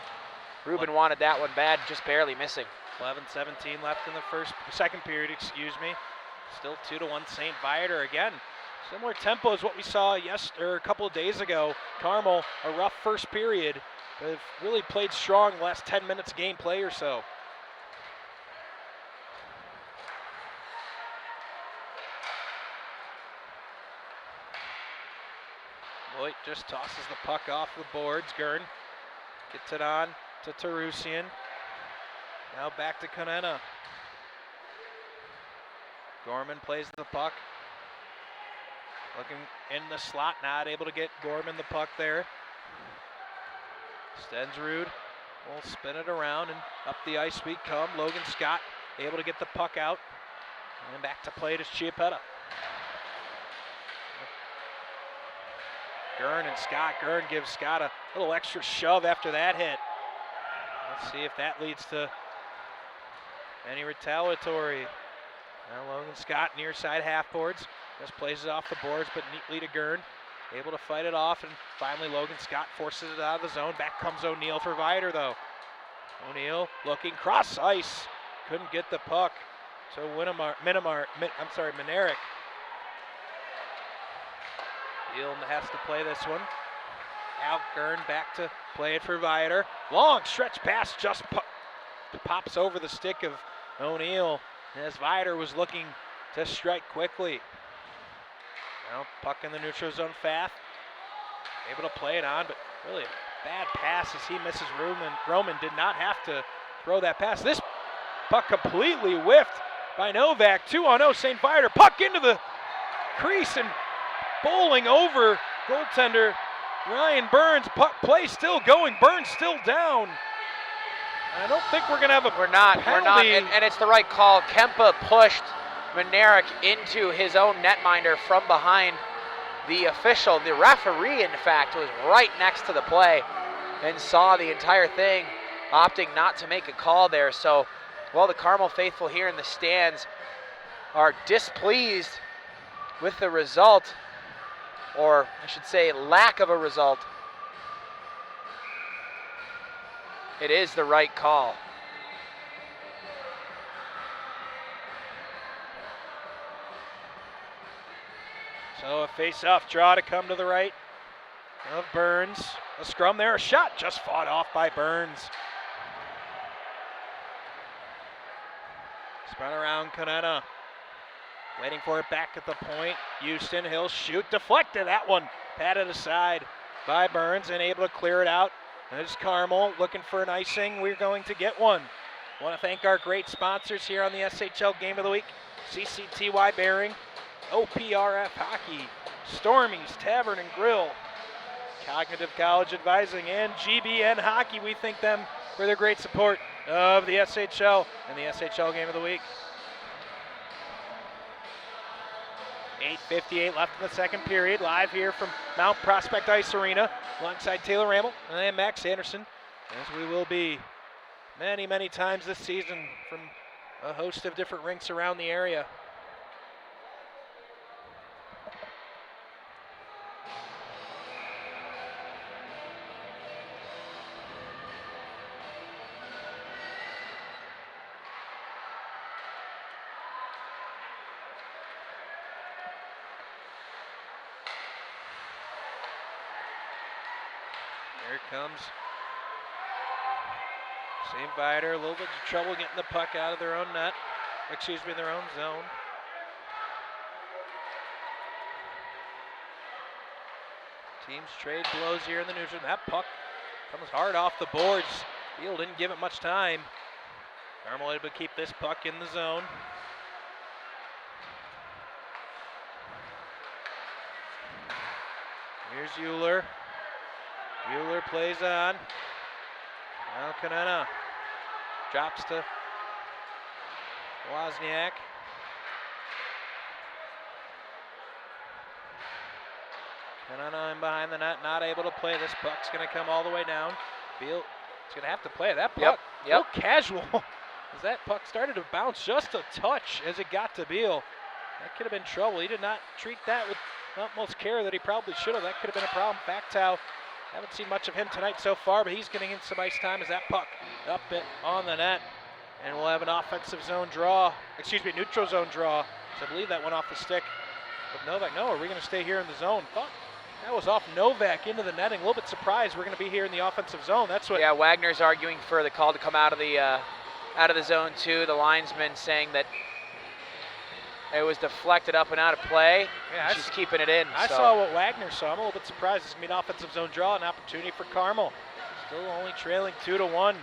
Ruben wanted that one bad, just barely missing. 11:17 left in the second period, excuse me. Still 2-1 St. Viator again. Similar tempo as what we saw a couple of days ago. Carmel, a rough first period. They've really played strong the last 10 minutes gameplay or so. Voigt just tosses the puck off the boards. Gern gets it on to Tarusian. Now back to Canina. Gorman plays the puck. Looking in the slot, not able to get Gorman the puck there. Stensrud will spin it around, and up the ice we come. Logan Scott able to get the puck out. And back to play to Chiappetta. Gern and Scott. Gern gives Scott a little extra shove after that hit. Let's see if that leads to any retaliatory. Now Logan Scott near side half boards. Just plays it off the boards, but neatly to Gern. Able to fight it off, and finally Logan Scott forces it out of the zone. Back comes O'Neill for Viator, though. O'Neill looking cross ice. Couldn't get the puck. So Manerick. Beal has to play this one. Now Gern back to play it for Viator. Long stretch pass just pops over the stick of O'Neill as Viator was looking to strike quickly. Now puck in the neutral zone, Fath able to play it on, but really bad pass as he misses Roman. Roman did not have to throw that pass. This puck completely whiffed by Novak. 2-on-0 St.Viator. Puck into the crease and bowling over goaltender Ryan Burns. Puck play still going. Burns still down. I don't think we're going to have a We're not, penalty. and it's the right call. Kempe pushed Mcferrin into his own netminder from behind the official. The referee, in fact, was right next to the play and saw the entire thing, opting not to make a call there. So, well, the Carmel faithful here in the stands are displeased with the result, or I should say lack of a result. It is the right call. So a face-off draw to come to the right of Burns. A scrum there, a shot just fought off by Burns. Spun around Canina. Waiting for it back at the point. Houston, he'll shoot, deflected that one. Patted aside by Burns and able to clear it out. There's Carmel looking for an icing. We're going to get one. Want to thank our great sponsors here on the SHL Game of the Week. CCTY Bearing, OPRF Hockey, Stormy's Tavern and Grill, Cognitive College Advising, and GBN Hockey. We thank them for their great support of the SHL and the SHL Game of the Week. 8:58 left in the second period. Live here from Mount Prospect Ice Arena alongside Taylor Ramble and Max Anderson, as we will be many, many times this season from a host of different rinks around the area. Here comes St.Viator, a little bit of trouble getting the puck out of their own net, their own zone. Teams trade blows here in the neutral. That puck comes hard off the boards. Beal didn't give it much time. Carmel able to keep this puck in the zone. Here's Euler. Euler plays on. Now Canina drops to Wozniak. Canina in behind the net, not able to play. This puck's going to come all the way down. Beal is going to have to play that puck. Yep. A little casual as that puck started to bounce just a touch as it got to Beal. That could have been trouble. He did not treat that with utmost care that he probably should have. That could have been a problem. Factow, haven't seen much of him tonight so far, but he's getting in some ice time as that puck up it on the net. And we'll have an offensive zone draw, neutral zone draw. So I believe that went off the stick of Novak. No, are we going to stay here in the zone? Thought that was off Novak into the netting. A little bit surprised we're going to be here in the offensive zone. That's what. Yeah, Wagner's arguing for the call to come out of the zone too. The linesman saying that it was deflected up and out of play. Yeah, she's keeping it in. I saw what Wagner saw. I'm a little bit surprised. It's going to be an offensive zone draw, an opportunity for Carmel. Still only trailing 2-1.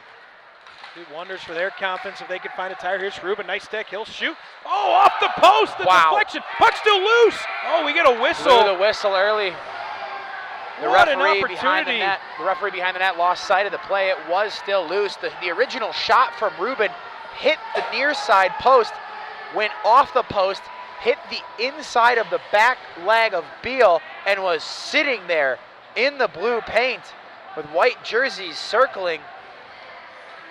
Do wonders for their confidence if they can find a tire. Here's Ruben, nice stick, he'll shoot. Oh, off the post, the deflection. Puck's still loose. Oh, we get a whistle. Blew the whistle early. The referee behind the net lost sight of the play. It was still loose. The original shot from Ruben hit the near side post, went off the post, hit the inside of the back leg of Beal, and was sitting there in the blue paint with white jerseys circling.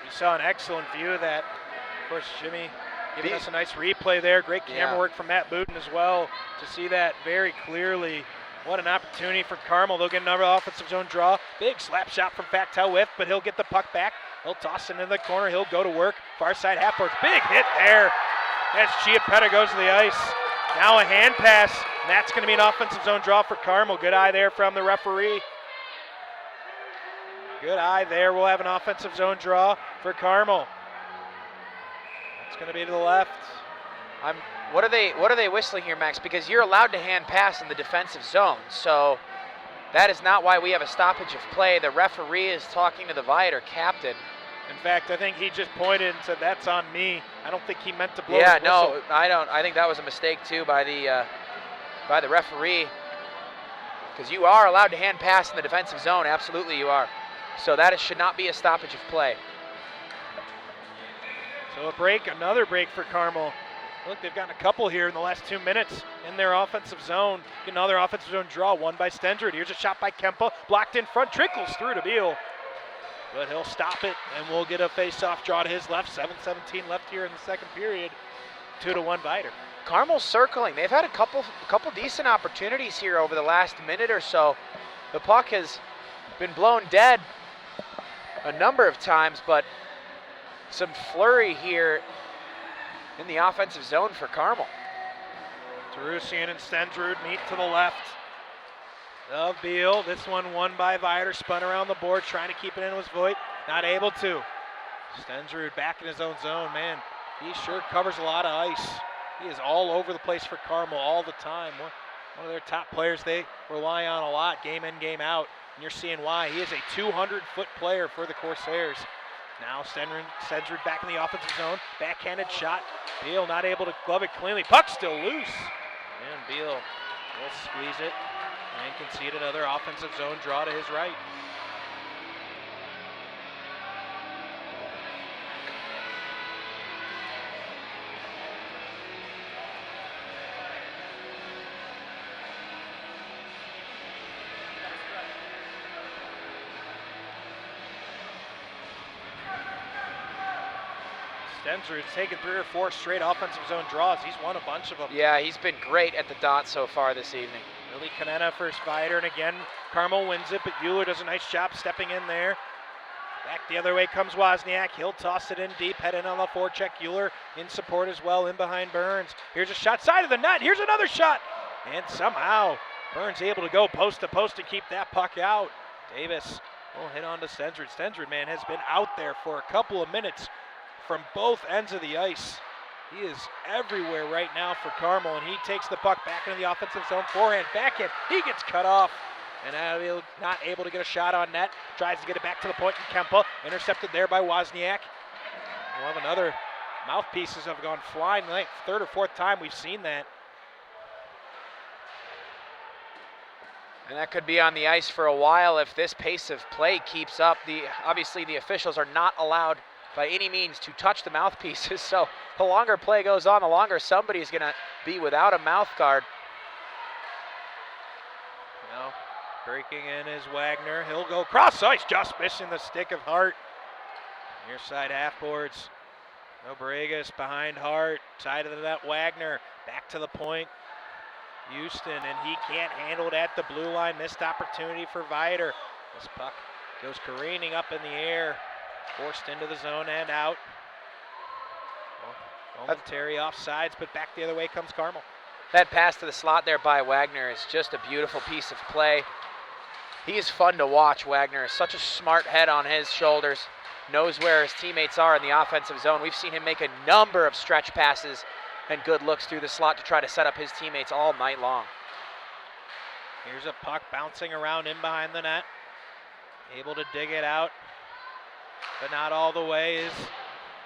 We saw an excellent view of that. Of course, Jimmy giving us a nice replay there. Great camera work from Matt Booten as well to see that very clearly. What an opportunity for Carmel. They'll get another offensive zone draw. Big slap shot from Factow Whiff, but he'll get the puck back. He'll toss it into the corner. He'll go to work. Far side half court. Big hit there as Chiappetta goes to the ice. Now a hand pass. And that's going to be an offensive zone draw for Carmel. Good eye there from the referee. Good eye there. We'll have an offensive zone draw for Carmel. It's going to be to the left. What are they whistling here, Max? Because you're allowed to hand pass in the defensive zone. So That is not why we have a stoppage of play. The referee is talking to the Viator captain. In fact, I think he just pointed and said, "That's on me." I don't think he meant to blow Yeah, the whistle. no, I don't. I think that was a mistake too by the referee, because you are allowed to hand pass in the defensive zone. Absolutely, you are. So that should not be a stoppage of play. So a break, another break for Carmel. Look, they've gotten a couple here in the last 2 minutes in their offensive zone. Get another offensive zone draw, one by Stendrud. Here's a shot by Kempe, blocked in front, trickles through to Beal. But he'll stop it, and we'll get a face-off draw to his left. 7:17 left here in the second period. 2-1 Vidor. Carmel's circling. They've had a couple decent opportunities here over the last minute or so. The puck has been blown dead a number of times, but some flurry here in the offensive zone for Carmel. Deroos and Stendrud meet to the left of Beal. This one won by Vidor, spun around the board, trying to keep it in with Voigt. Not able to. Stendrud back in his own zone. Man, he sure covers a lot of ice. He is all over the place for Carmel all the time. One of their top players they rely on a lot, game in, game out. And you're seeing why. He is a 200-foot player for the Corsairs. Now Stendrud back in the offensive zone. Backhanded shot. Beal not able to glove it cleanly. Puck still loose. And Beal will squeeze it and concede another offensive zone draw to his right. Stendrud's taken 3 or 4 straight offensive zone draws. He's won a bunch of them. Yeah, he's been great at the dot so far this evening. Really Canina first Vidor, and again, Carmel wins it, but Euler does a nice job stepping in there. Back the other way comes Wozniak. He'll toss it in deep, head in on the forecheck. Euler in support as well, in behind Burns. Here's a shot, side of the net. Here's another shot. And somehow, Burns able to go post to post to keep that puck out. Davis will hit on to Stendrud. Stendrud, man, has been out there for a couple of minutes from both ends of the ice. He is everywhere right now for Carmel, and he takes the puck back into the offensive zone, forehand, backhand. He gets cut off, and not able to get a shot on net. Tries to get it back to the point, and Kempe intercepted there by Wozniak. We'll have another. Mouthpieces have gone flying tonight. 3rd or 4th time we've seen that. And that could be on the ice for a while if this pace of play keeps up. Obviously, the officials are not allowed by any means to touch the mouthpieces, so the longer play goes on, the longer somebody's going to be without a mouth guard. Now, breaking in is Wagner. He'll go cross ice, just missing the stick of Hart. Near side half boards. No Bregas behind Hart. Side of the net, Wagner. Back to the point. Houston, and he can't handle it at the blue line. Missed opportunity for Vidor. This puck goes careening up in the air. Forced into the zone and out. Momentary offsides, but back the other way comes Carmel. That pass to the slot there by Wagner is just a beautiful piece of play. He is fun to watch, Wagner. Such a smart head on his shoulders. Knows where his teammates are in the offensive zone. We've seen him make a number of stretch passes and good looks through the slot to try to set up his teammates all night long. Here's a puck bouncing around in behind the net. Able to dig it out, but not all the way is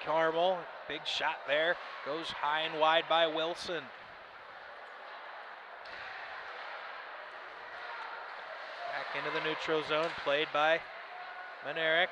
Carmel. Big shot there. Goes high and wide by Wilson. Back into the neutral zone, played by Manerick.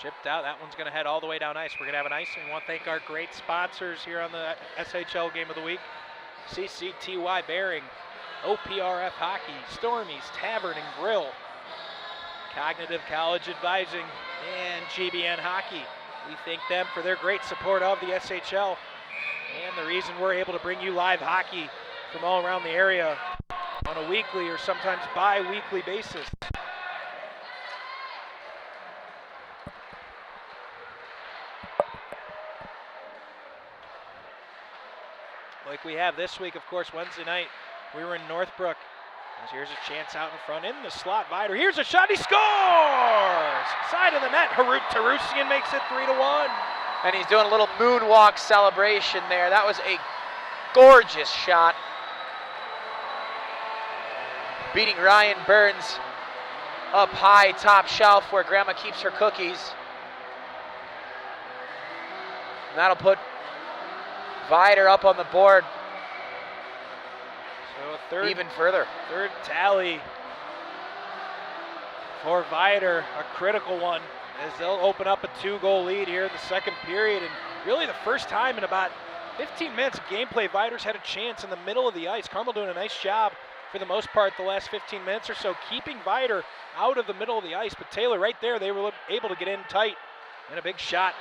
Chipped out. That one's going to head all the way down ice. We're going to have an ice, and we want to thank our great sponsors here on the SHL Game of the Week. CCTY Bearing, OPRF Hockey, Stormies Tavern and Grill, Cognitive College Advising, and GBN Hockey. We thank them for their great support of the SHL and the reason we're able to bring you live hockey from all around the area on a weekly or sometimes bi-weekly basis. Like we have this week, of course, Wednesday night, we were in Northbrook Here's a chance out in front in the slot. Vidor, here's a shot, he scores! Side of the net, Tarusian makes it 3-1. And he's doing a little moonwalk celebration there. That was a gorgeous shot. Beating Ryan Burns up high, top shelf where Grandma keeps her cookies. And that'll put Vidor up on the board. So even further. Third tally for Vidor, a critical one, as they'll open up a 2-goal lead here in the second period. And really the first time in about 15 minutes of gameplay, Vidor's had a chance in the middle of the ice. Carmel doing a nice job for the most part the last 15 minutes or so, keeping Vidor out of the middle of the ice. But Taylor right there, they were able to get in tight. And a big shot.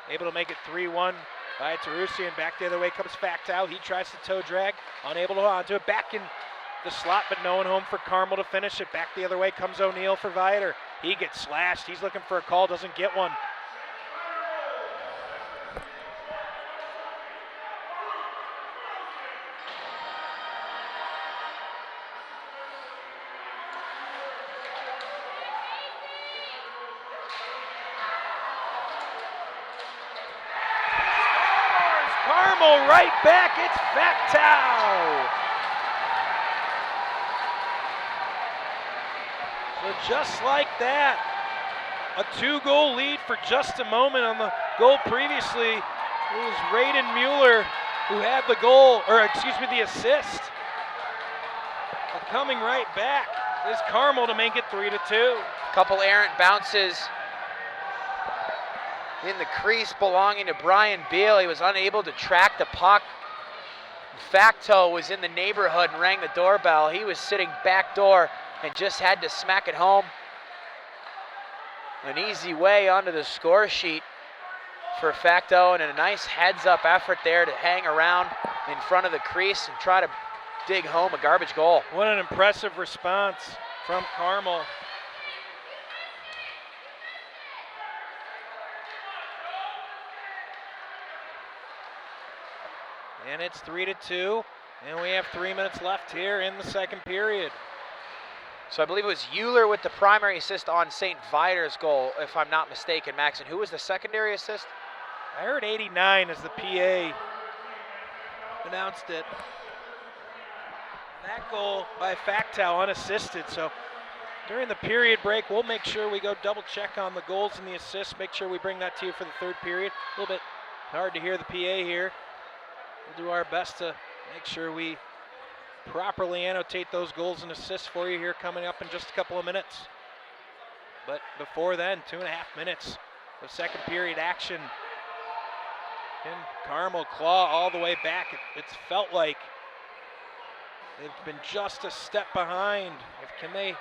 Able to make it 3-1. By Tarusian, back the other way comes Faceoff. He tries to toe drag, unable to hold on to it. Back in the slot, but no one home for Carmel to finish it. Back the other way comes O'Neal for Vidor. He gets slashed. He's looking for a call, doesn't get one. Right back, it's Faceoff. So just like that, a 2-goal lead for just a moment. On the goal previously, it was Raiden Mueller who had the goal, or excuse me, the assist. But coming right back is Carmel to make it 3-2. Couple errant bounces in the crease belonging to Brian Beal. He was unable to track the puck. Faceoff was in the neighborhood and rang the doorbell. He was sitting back door and just had to smack it home. An easy way onto the score sheet for Faceoff, and a nice heads-up effort there to hang around in front of the crease and try to dig home a garbage goal. What an impressive response from Carmel. And it's 3-2, and we have 3 minutes left here in the second period. So I believe it was Euler with the primary assist on St. Viator's goal, if I'm not mistaken, Max. And who was the secondary assist? I heard 89 as the PA announced it. That goal by Faceoff unassisted. So during the period break, we'll make sure we go double check on the goals and the assists. Make sure we bring that to you for the third period. A little bit hard to hear the PA here. We'll do our best to make sure we properly annotate those goals and assists for you here coming up in just a couple of minutes. But before then, 2.5 minutes of second period action. Can Carmel claw all the way back? It's felt like they've been just a step behind. Can they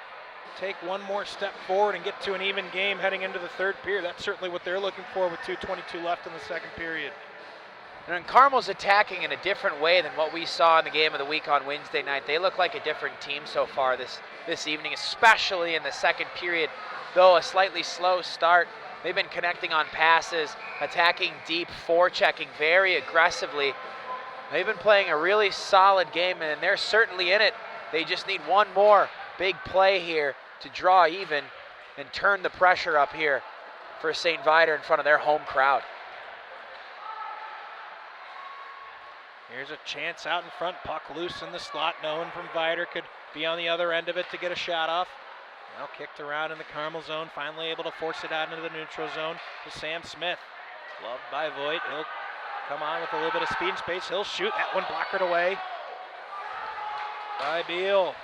take one more step forward and get to an even game heading into the third period? That's certainly what they're looking for with 2:22 left in the second period. And Carmel's attacking in a different way than what we saw in the game of the week on Wednesday night. They look like a different team so far this evening, especially in the second period. Though a slightly slow start, they've been connecting on passes, attacking deep, forechecking very aggressively. They've been playing a really solid game, and they're certainly in it. They just need one more big play here to draw even and turn the pressure up here for St. Viator in front of their home crowd. Here's a chance out in front, puck loose in the slot. No one from Viator could be on the other end of it to get a shot off. Now kicked around in the Carmel zone, finally able to force it out into the neutral zone to Sam Smith. Loved by Voigt. He'll come on with a little bit of speed and space. He'll shoot. That one blockered away by Beal.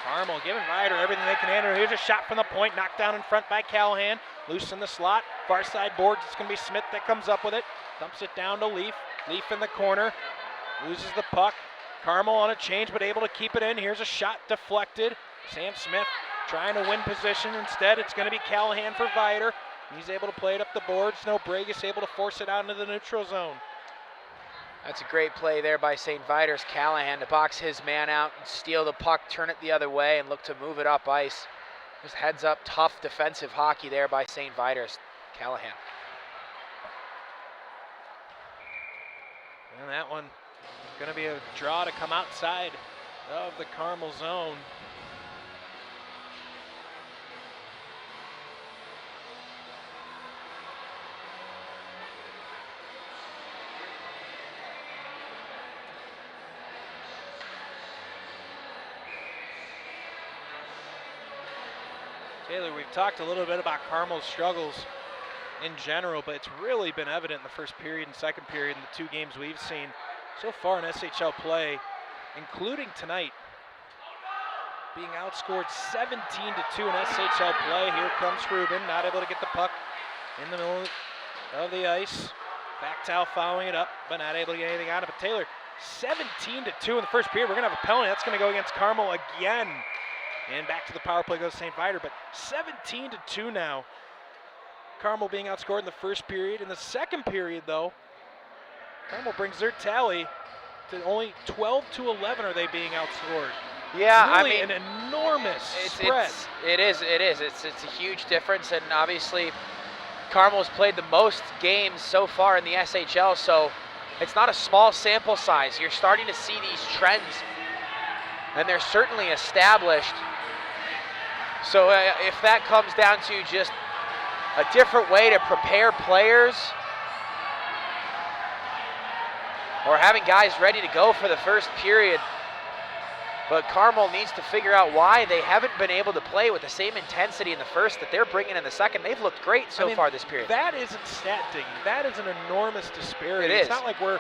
Carmel giving Viator everything they can handle. Here's a shot from the point, knocked down in front by Callahan. Loose in the slot, far side boards. It's going to be Smith that comes up with it. Dumps it down to Leaf. Leaf in the corner. Loses the puck. Carmel on a change, but able to keep it in. Here's a shot deflected. Sam Smith trying to win position. Instead, it's going to be Callahan for Viator. He's able to play it up the boards. No, Bregas able to force it out into the neutral zone. That's a great play there by St. Viator's Callahan to box his man out and steal the puck, turn it the other way, and look to move it up ice. Just heads up, tough defensive hockey there by St. Viator's Callahan. And that one going to be a draw to come outside of the Carmel zone. Taylor, we've talked a little bit about Carmel's struggles in general, but it's really been evident in the first period and second period in the two games we've seen so far in SHL play, including tonight, being outscored 17-2 in SHL play. Here comes Ruben, not able to get the puck in the middle of the ice. Factal following it up, but not able to get anything out of it. Taylor, 17-2 in the first period. We're going to have a penalty. That's going to go against Carmel again. And back to the power play goes St.Viator, but 17-2 now. Carmel being outscored in the first period. In the second period, though, Carmel brings their tally to only 12-11 are they being outscored. Yeah, really I mean, an enormous spread. It is. It's a huge difference, and obviously Carmel's played the most games so far in the SHL, so it's not a small sample size. You're starting to see these trends, and they're certainly established. So if that comes down to just a different way to prepare players, or having guys ready to go for the first period, but Carmel needs to figure out why they haven't been able to play with the same intensity in the first that they're bringing in the second. They've looked great so far this period. That isn't stat digging. That is an enormous disparity. It It's is. not like we're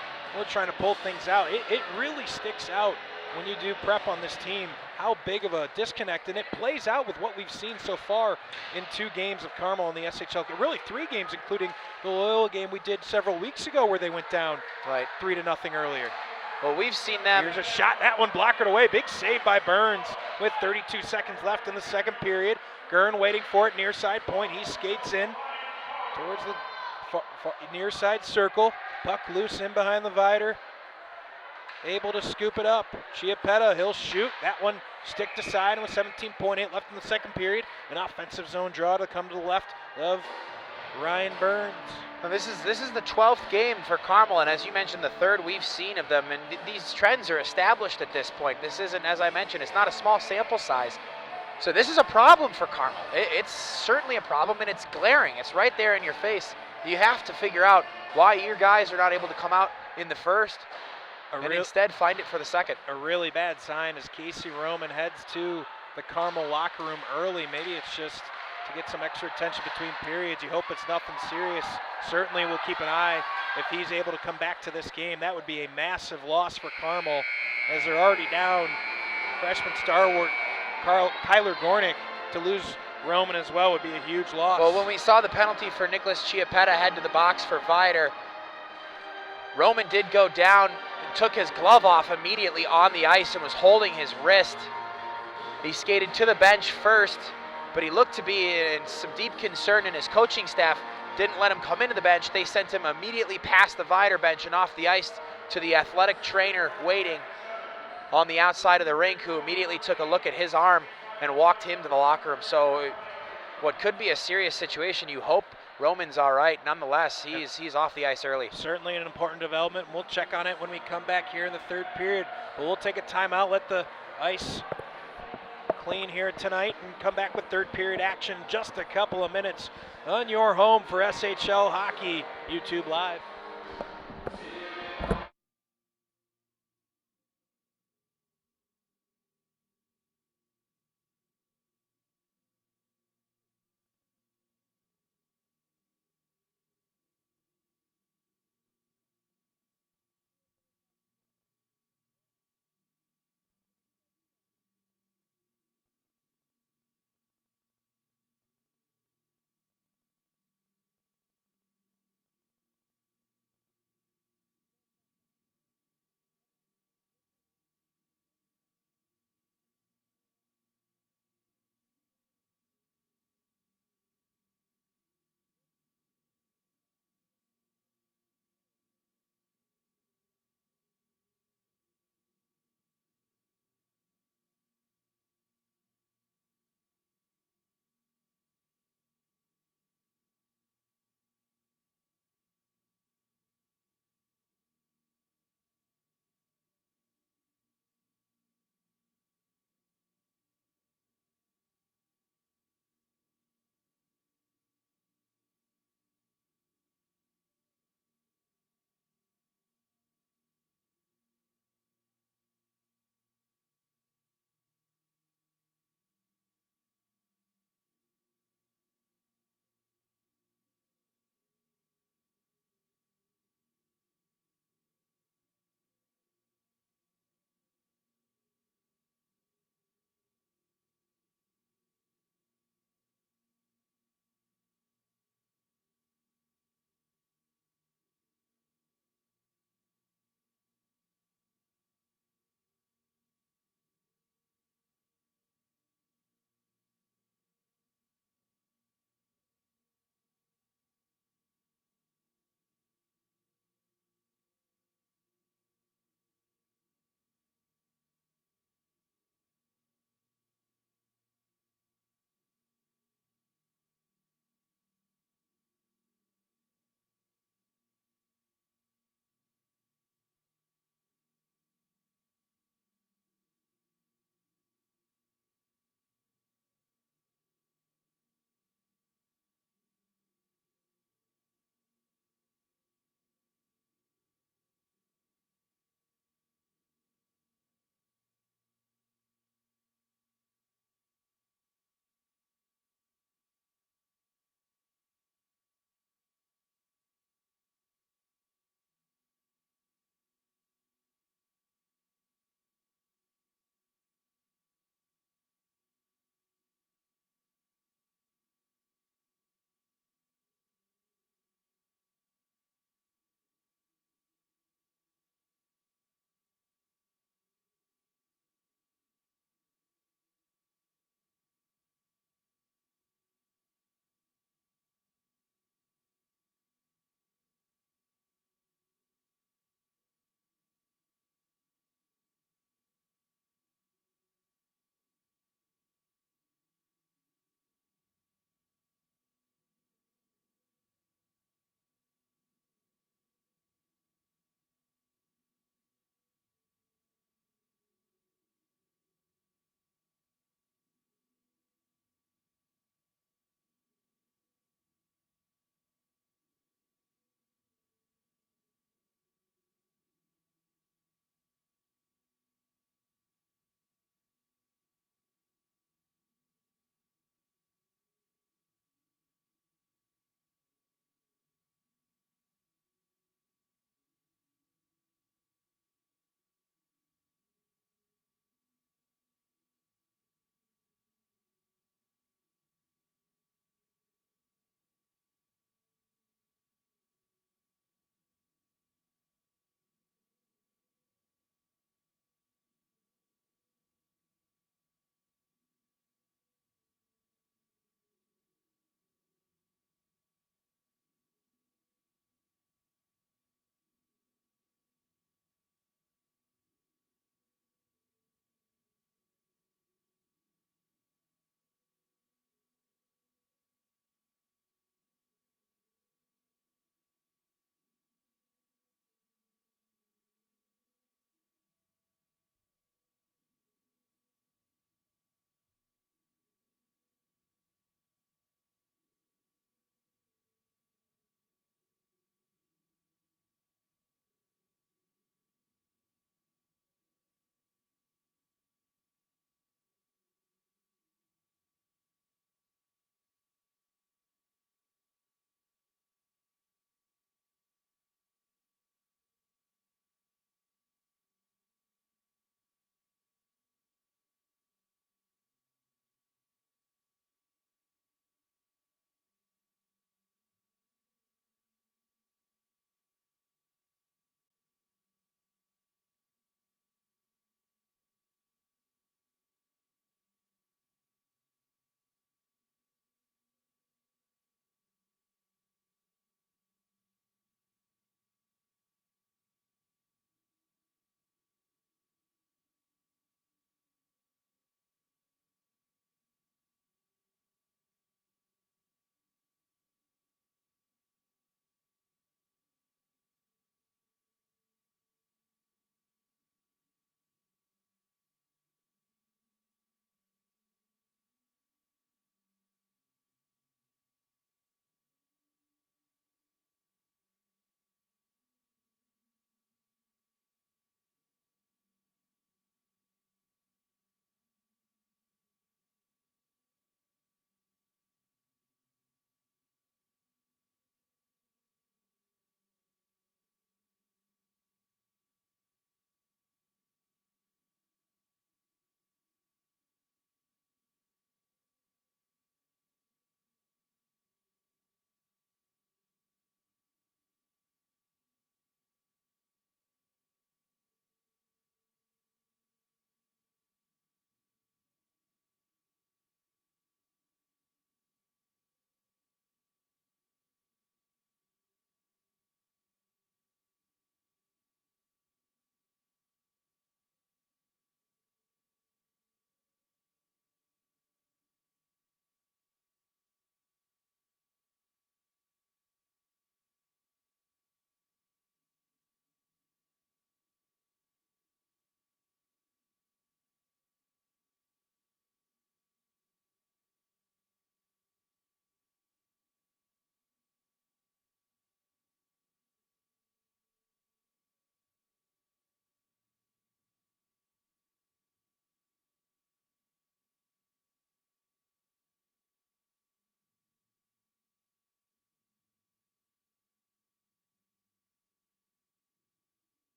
trying to pull things out. It really sticks out when you do prep on this team, how big of a disconnect, and it plays out with what we've seen so far in two games of Carmel in the SHL. Really 3 games, including the Loyola game we did several weeks ago where they went down 3-0 earlier. Well, we've seen them. Here's a shot, that one blockered away. Big save by Burns with 32 seconds left in the second period. Gern waiting for it near side point. He skates in towards the near side circle. Puck loose in behind the Vidor. Able to scoop it up. Chiappetta, he'll shoot. That one stick to side, and with 17.8 left in the second period. An offensive zone draw to come to the left of Ryan Burns. Well, this is the 12th game for Carmel, and as you mentioned, the third we've seen of them, and these trends are established at this point. This isn't, as I mentioned, it's not a small sample size. So this is a problem for Carmel. It's certainly a problem, and it's glaring. It's right there in your face. You have to figure out why your guys are not able to come out in the first and instead find it for the second. A really bad sign as Casey Roman heads to the Carmel locker room early. Maybe it's just to get some extra attention between periods. You hope it's nothing serious. Certainly we'll keep an eye if he's able to come back to this game. That would be a massive loss for Carmel as they're already down freshman stalwart Kyler Gornick. To lose Roman as well would be a huge loss. Well, when we saw the penalty for Nicholas Chiappetta head to the box for Vidor, Roman did go down, took his glove off immediately on the ice and was holding his wrist. He skated to the bench first, but he looked to be in some deep concern, and his coaching staff didn't let him come into the bench. They sent him immediately past the Vidor bench and off the ice to the athletic trainer waiting on the outside of the rink, who immediately took a look at his arm and walked him to the locker room. So what could be a serious situation, you hope Roman's all right. Nonetheless, he's off the ice early. Certainly an important development. We'll check on it when we come back here in the third period. But we'll take a timeout, let the ice clean here tonight, and come back with third period action in just a couple of minutes on your home for SHL Hockey, YouTube Live.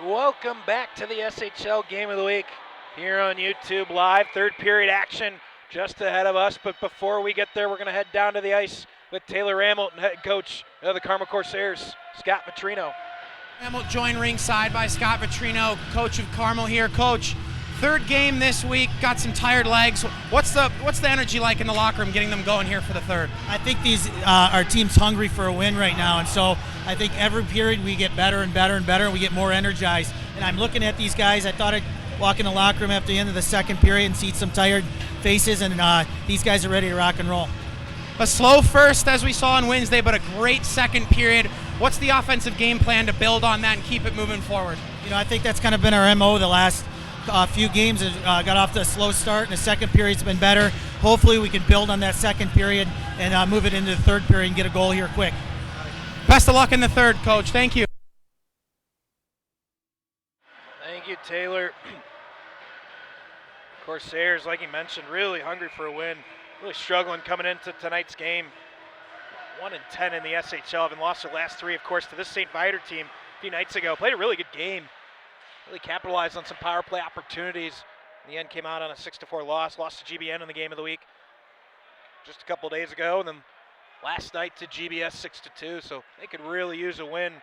Welcome back to the SHL Game of the Week here on YouTube Live. Third period action just ahead of us, but before we get there, we're going to head down to the ice with Taylor Ramelt, head coach of the Carmel Corsairs, Scott Vitrino. Ramelt joined ringside by Scott Vitrino, coach of Carmel here. Coach, third game this week, got some tired legs. What's the energy like in the locker room, getting them going here for the third? I think our team's hungry for a win right now, and so I think every period we get better and better and better, and we get more energized. And I'm looking at these guys. I thought I'd walk in the locker room after the end of the second period and see some tired faces, and these guys are ready to rock and roll. A slow first, as we saw on Wednesday, but a great second period. What's the offensive game plan to build on that and keep it moving forward? You know, I think that's kind of been our MO the last few games. Got off to a slow start, and the second period's been better. Hopefully we can build on that second period and move it into the third period and get a goal here quick. Best of luck in the third, Coach. Thank you. Thank you, Taylor. Corsairs, like you mentioned, really hungry for a win. Really struggling coming into tonight's game. 1-10 in the SHL, having lost their last three, of course, to this St.Viator team a few nights ago. Played a really good game. Really capitalized on some power play opportunities. In the end, came out on a 6-4 loss. Lost to GBN in the game of the week just a couple days ago, and then last night to GBS 6-2. So they could really use a win,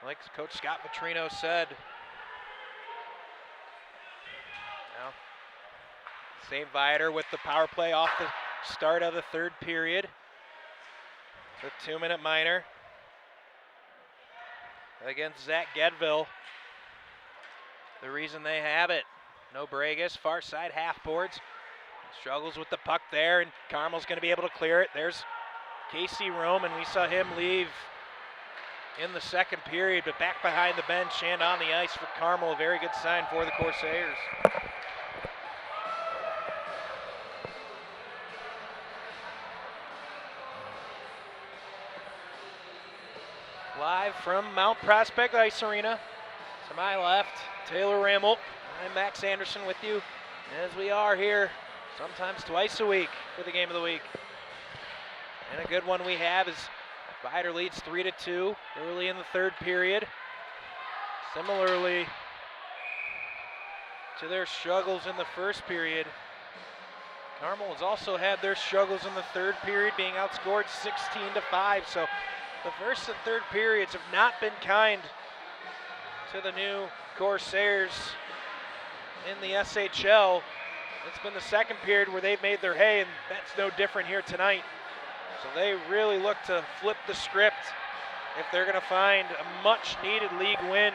like Coach Scott Vitrino said. Now, St.Viator with the power play off the start of the third period. The 2-minute minor against Zach Gedville. The reason they have it, no Bregas, far side half boards. Struggles with the puck there, and Carmel's going to be able to clear it. There's Casey Roman. We saw him leave in the second period, but back behind the bench and on the ice for Carmel. A very good sign for the Corsairs. Live from Mount Prospect Ice Arena. To my left, Taylor Ramelt. I'm Max Anderson with you, as we are here sometimes twice a week for the Game of the Week. And a good one we have is Vidor leads 3-2 early in the third period. Similarly to their struggles in the first period, Carmel has also had their struggles in the third period, being outscored 16-5. So the first and third periods have not been kind to the new Corsairs in the SHL. It's been the second period where they've made their hay, and that's no different here tonight. So they really look to flip the script if they're going to find a much-needed league win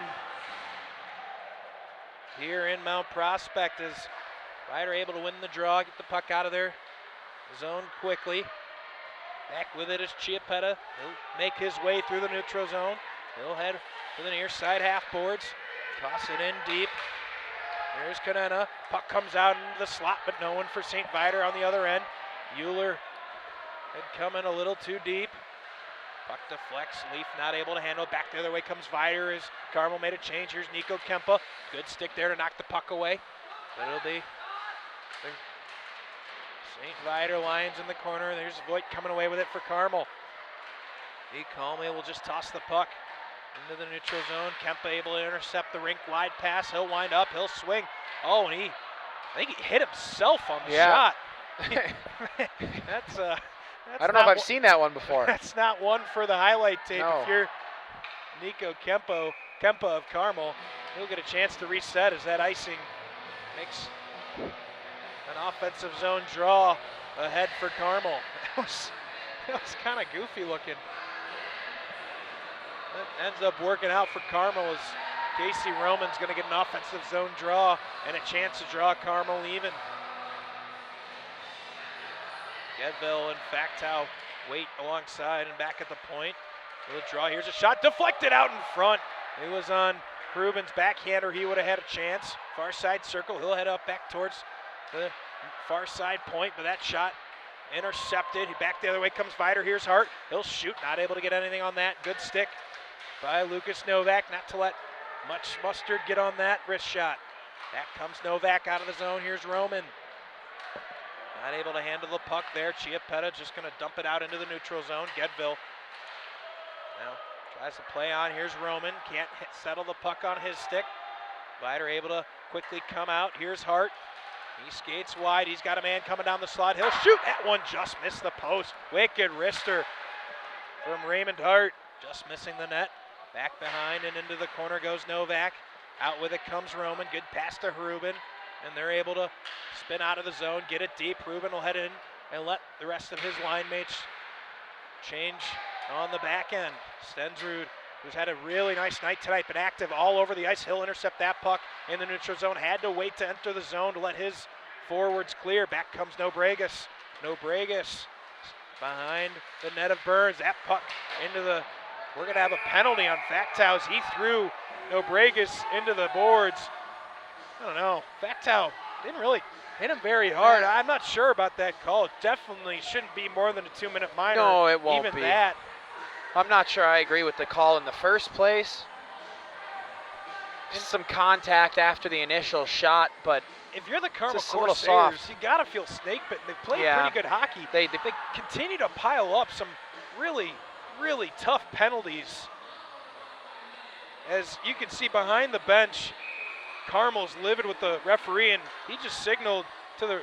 here in Mount Prospect. As Vidor able to win the draw, get the puck out of their zone quickly. Back with it is Chiappetta. He'll make his way through the neutral zone. He'll head to the near side half boards. Toss it in deep. There's Canina. Puck comes out into the slot, but no one for St.Viator on the other end. Euler had come in a little too deep. Puck deflects. Leaf not able to handle it. Back the other way comes Vidor as Carmel made a change. Here's Nico Kempe. Good stick there to knock the puck away. But it'll be St.Viator Lions in the corner. There's Voigt coming away with it for Carmel. He calmly will just toss the puck into the neutral zone. Kempe able to intercept the rink wide pass. He'll wind up. He'll swing. Oh, and I think he hit himself on the shot. That's I don't know if I've seen that one before. That's not one for the highlight tape. No. If you're Nico Kempe of Carmel, he'll get a chance to reset as that icing makes an offensive zone draw ahead for Carmel. That was kind of goofy looking. That ends up working out for Carmel as Casey Roman's going to get an offensive zone draw and a chance to draw Carmel even. Gedville and Factow wait alongside and back at the point. Little draw. Here's a shot deflected out in front. It was on Ruben's backhander. He would have had a chance. Far side circle. He'll head up back towards the far side point, but that shot intercepted. Back the other way comes Vidor. Here's Hart. He'll shoot. Not able to get anything on that. Good stick by Lucas Novak. Not to let much mustard get on that wrist shot. Back comes Novak out of the zone. Here's Roman. Not able to handle the puck there. Chiappetta just going to dump it out into the neutral zone. Gedville now tries to play on. Here's Roman. Can't settle the puck on his stick. Vidor able to quickly come out. Here's Hart. He skates wide. He's got a man coming down the slot. He'll shoot. That one just missed the post. Wicked wrister from Raymond Hart. Just missing the net. Back behind and into the corner goes Novak. Out with it comes Roman. Good pass to Ruben. And they're able to spin out of the zone, get it deep. Ruben will head in and let the rest of his line mates change on the back end. Stensrud, who's had a really nice night tonight, been active all over the ice. He'll intercept that puck in the neutral zone. Had to wait to enter the zone to let his forwards clear. Back comes Nobregas. Nobregas behind the net of Burns. That puck into the, we're going to have a penalty on Factow's. He threw Nobregas into the boards. I don't know. Factow didn't really hit him very hard. I'm not sure about that call. It definitely shouldn't be more than a 2-minute minor. No, it won't even be. That. I'm not sure I agree with the call in the first place. Just some contact after the initial shot, but if you're the Carmel just a little Corsairs, soft. you got to feel snake bitten. They play Yeah. pretty good hockey. They continue to pile up some really, really tough penalties. As you can see behind the bench, Carmel's livid with the referee, and he just signaled to the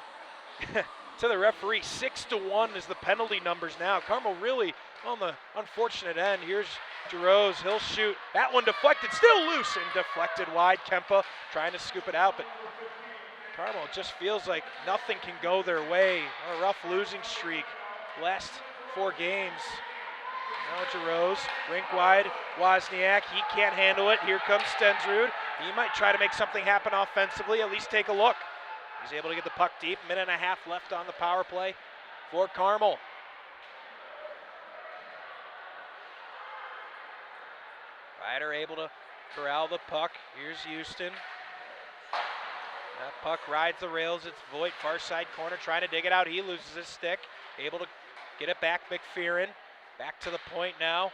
to the referee. 6-1 is the penalty numbers now. Carmel really on the unfortunate end. Here's Deroos. He'll shoot. That one deflected, still loose and deflected wide. Kempe trying to scoop it out, but Carmel just feels like nothing can go their way. A rough losing streak last 4 games. Now Deroos, rink wide, Wozniak, he can't handle it. Here comes Stensrud. He might try to make something happen offensively, at least take a look. He's able to get the puck deep, 1.5 minutes left on the power play for Carmel. Vidor able to corral the puck. Here's Houston. That puck rides the rails. It's Voigt, far side corner, trying to dig it out. He loses his stick. Able to get it back, Mcferrin. Back to the point now.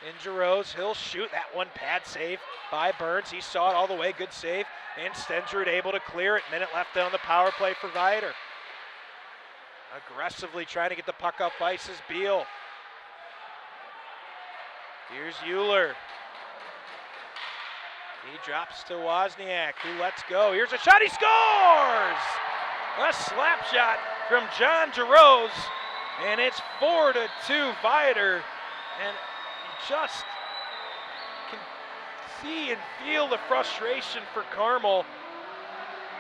In Deroos, he'll shoot. That one pad save by Burns. He saw it all the way. Good save. And Stensrud able to clear it. 1 minute left on the power play for Viator. Aggressively trying to get the puck up ice is Beal. Here's Euler. He drops to Wozniak, who lets go. Here's a shot. He scores! A slap shot from John Deroos. And it's 4-2 Viator. And just can see and feel the frustration for Carmel,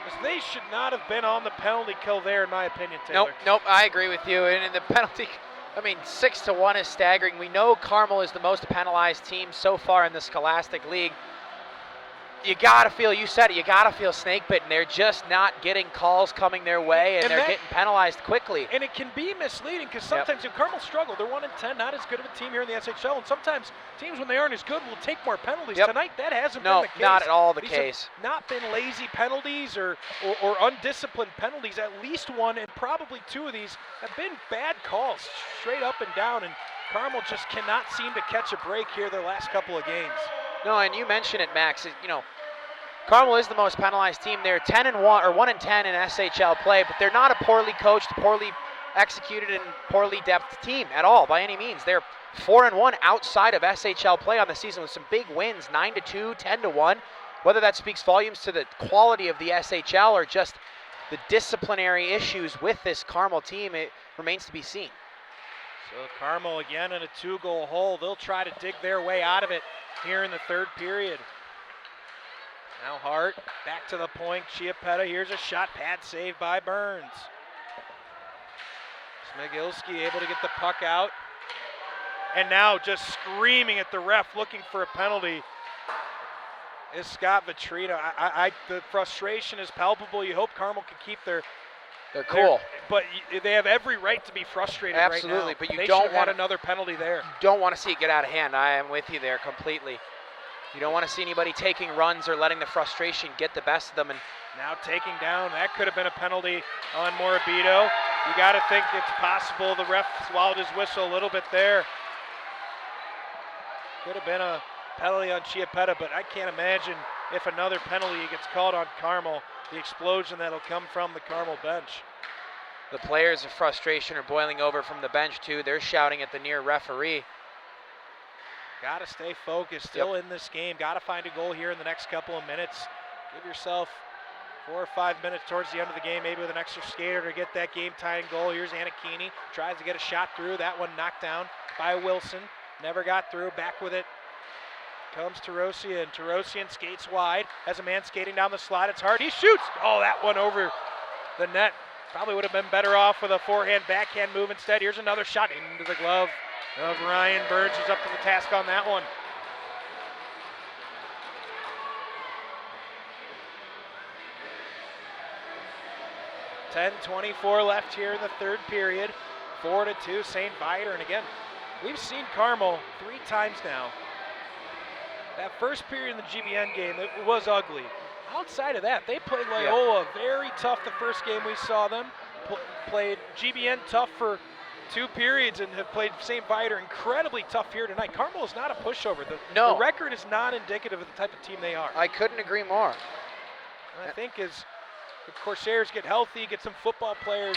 as they should not have been on the penalty kill there, in my opinion, Taylor. Nope, I agree with you. And in the penalty, 6-1 is staggering. We know Carmel is the most penalized team so far in the Scholastic League. You gotta feel, you said it, you gotta feel snake bitten. They're just not getting calls coming their way, and they're getting penalized quickly. And it can be misleading because sometimes if Carmel struggle, they're 1-10, not as good of a team here in the SHL, and sometimes teams, when they aren't as good, will take more penalties. Tonight, that hasn't been the case. No, not at all the These case. have not been lazy penalties or undisciplined penalties. At least one, and probably 2 of these have been bad calls, straight up and down, and Carmel just cannot seem to catch a break here their last couple of games. No, and you mentioned it, Max. Carmel is the most penalized team. They're 10-1 or 1-10 in SHL play, but they're not a poorly coached, poorly executed, and poorly depth team at all by any means. They're 4-1 outside of SHL play on the season with some big wins, 9-2, 10-1. Whether that speaks volumes to the quality of the SHL or just the disciplinary issues with this Carmel team, it remains to be seen. So Carmel again in a 2-goal hole. They'll try to dig their way out of it here in the 3rd period. Now Hart, back to the point, Chiappetta, here's a shot, pad save by Burns. Smigilski able to get the puck out. And now just screaming at the ref, looking for a penalty, is Scott Vitrino. The frustration is palpable. You hope Carmel can keep their... They're cool. But they have every right to be frustrated Absolutely, right now. but you they don't want another penalty there. You don't want to see it get out of hand. I am with you there completely. You don't want to see anybody taking runs or letting the frustration get the best of them. And now taking down, that could have been a penalty on Morabito. You got to think it's possible the ref swallowed his whistle a little bit there. Could have been a penalty on Chiappetta, but I can't imagine if another penalty gets called on Carmel, the explosion that'll come from the Carmel bench. The players of frustration are boiling over from the bench too. They're shouting at the near referee. Got to stay focused, still in this game. Got to find a goal here in the next couple of minutes. Give yourself 4 or 5 minutes towards the end of the game, maybe with an extra skater to get that game-tying goal. Here's Antic, tries to get a shot through. That one knocked down by Wilson. Never got through. Back with it comes Terosian. Terosian skates wide. Has a man skating down the slot. It's hard. He shoots. Oh, that one over the net. Probably would have been better off with a forehand, backhand move instead. Here's another shot into the glove of Ryan Burns. He's up to the task on that one. .10:24 left here in the third period. 4-2 St.Viator. And again, we've seen Carmel 3 times now. That first period in the GBN game, it was ugly. Outside of that, they played Loyola very tough the first game we saw them. Played GBN tough for 2 periods and have played St.Viator incredibly tough here tonight. Carmel is not a pushover. The record is not indicative of the type of team they are. I couldn't agree more. And I think as the Corsairs get healthy, get some football players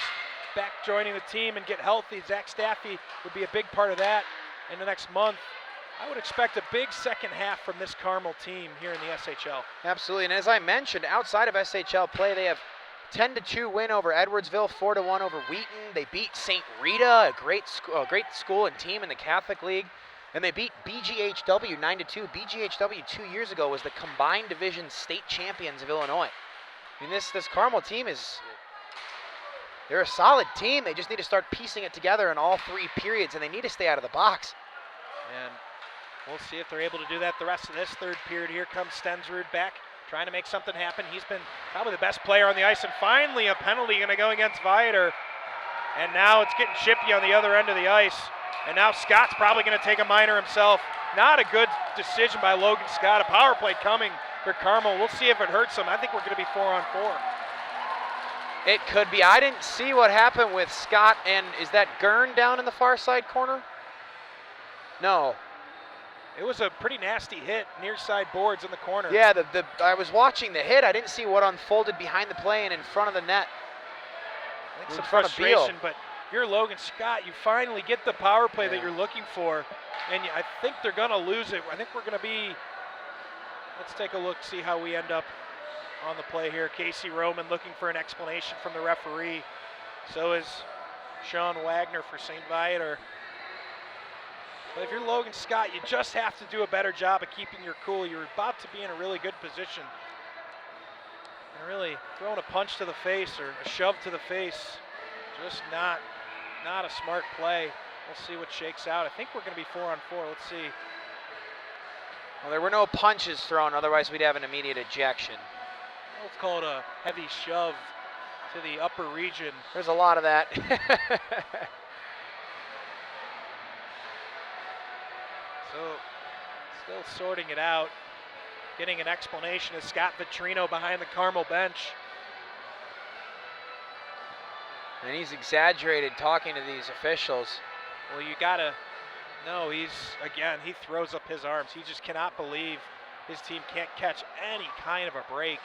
back joining the team and get healthy, Zach Staffy would be a big part of that in the next month. I would expect a big second half from this Carmel team here in the SHL. Absolutely, and as I mentioned, outside of SHL play, they have 10-2 win over Edwardsville, 4-1 over Wheaton. They beat St. Rita, a great school and team in the Catholic League, and they beat BGHW 9-2. BGHW 2 years ago was the combined division state champions of Illinois. I mean, this Carmel team they're a solid team. They just need to start piecing it together in all 3 periods, and they need to stay out of the box. And we'll see if they're able to do that the rest of this third period. Here comes Stensrud back, trying to make something happen. He's been probably the best player on the ice, and finally a penalty going to go against Viator. And now it's getting chippy on the other end of the ice. And now Scott's probably going to take a minor himself. Not a good decision by Logan Scott. A power play coming for Carmel. We'll see if it hurts them. I think we're going to be 4-on-4. It could be. I didn't see what happened with Scott, and is that Gern down in the far side corner? No. It was a pretty nasty hit, near side boards in the corner. Yeah, I was watching the hit. I didn't see what unfolded behind the play and in front of the net. I think some frustration, but if you're Logan Scott, you finally get the power play that you're looking for, and I think they're going to lose it. I think we're going to be, let's take a look, see how we end up on the play here. Casey Roman looking for an explanation from the referee. So is Sean Wagner for St.Viator. But if you're Logan Scott, you just have to do a better job of keeping your cool. You're about to be in a really good position. And really throwing a punch to the face or a shove to the face, just not a smart play. We'll see what shakes out. I think we're going to be 4-on-4. Let's see. Well, there were no punches thrown, otherwise we'd have an immediate ejection. Let's call it a heavy shove to the upper region. There's a lot of that. So, still sorting it out. Getting an explanation is Scott Vitrino behind the Carmel bench. And he's exaggerated talking to these officials. Well, you gotta know he throws up his arms. He just cannot believe his team can't catch any kind of a break.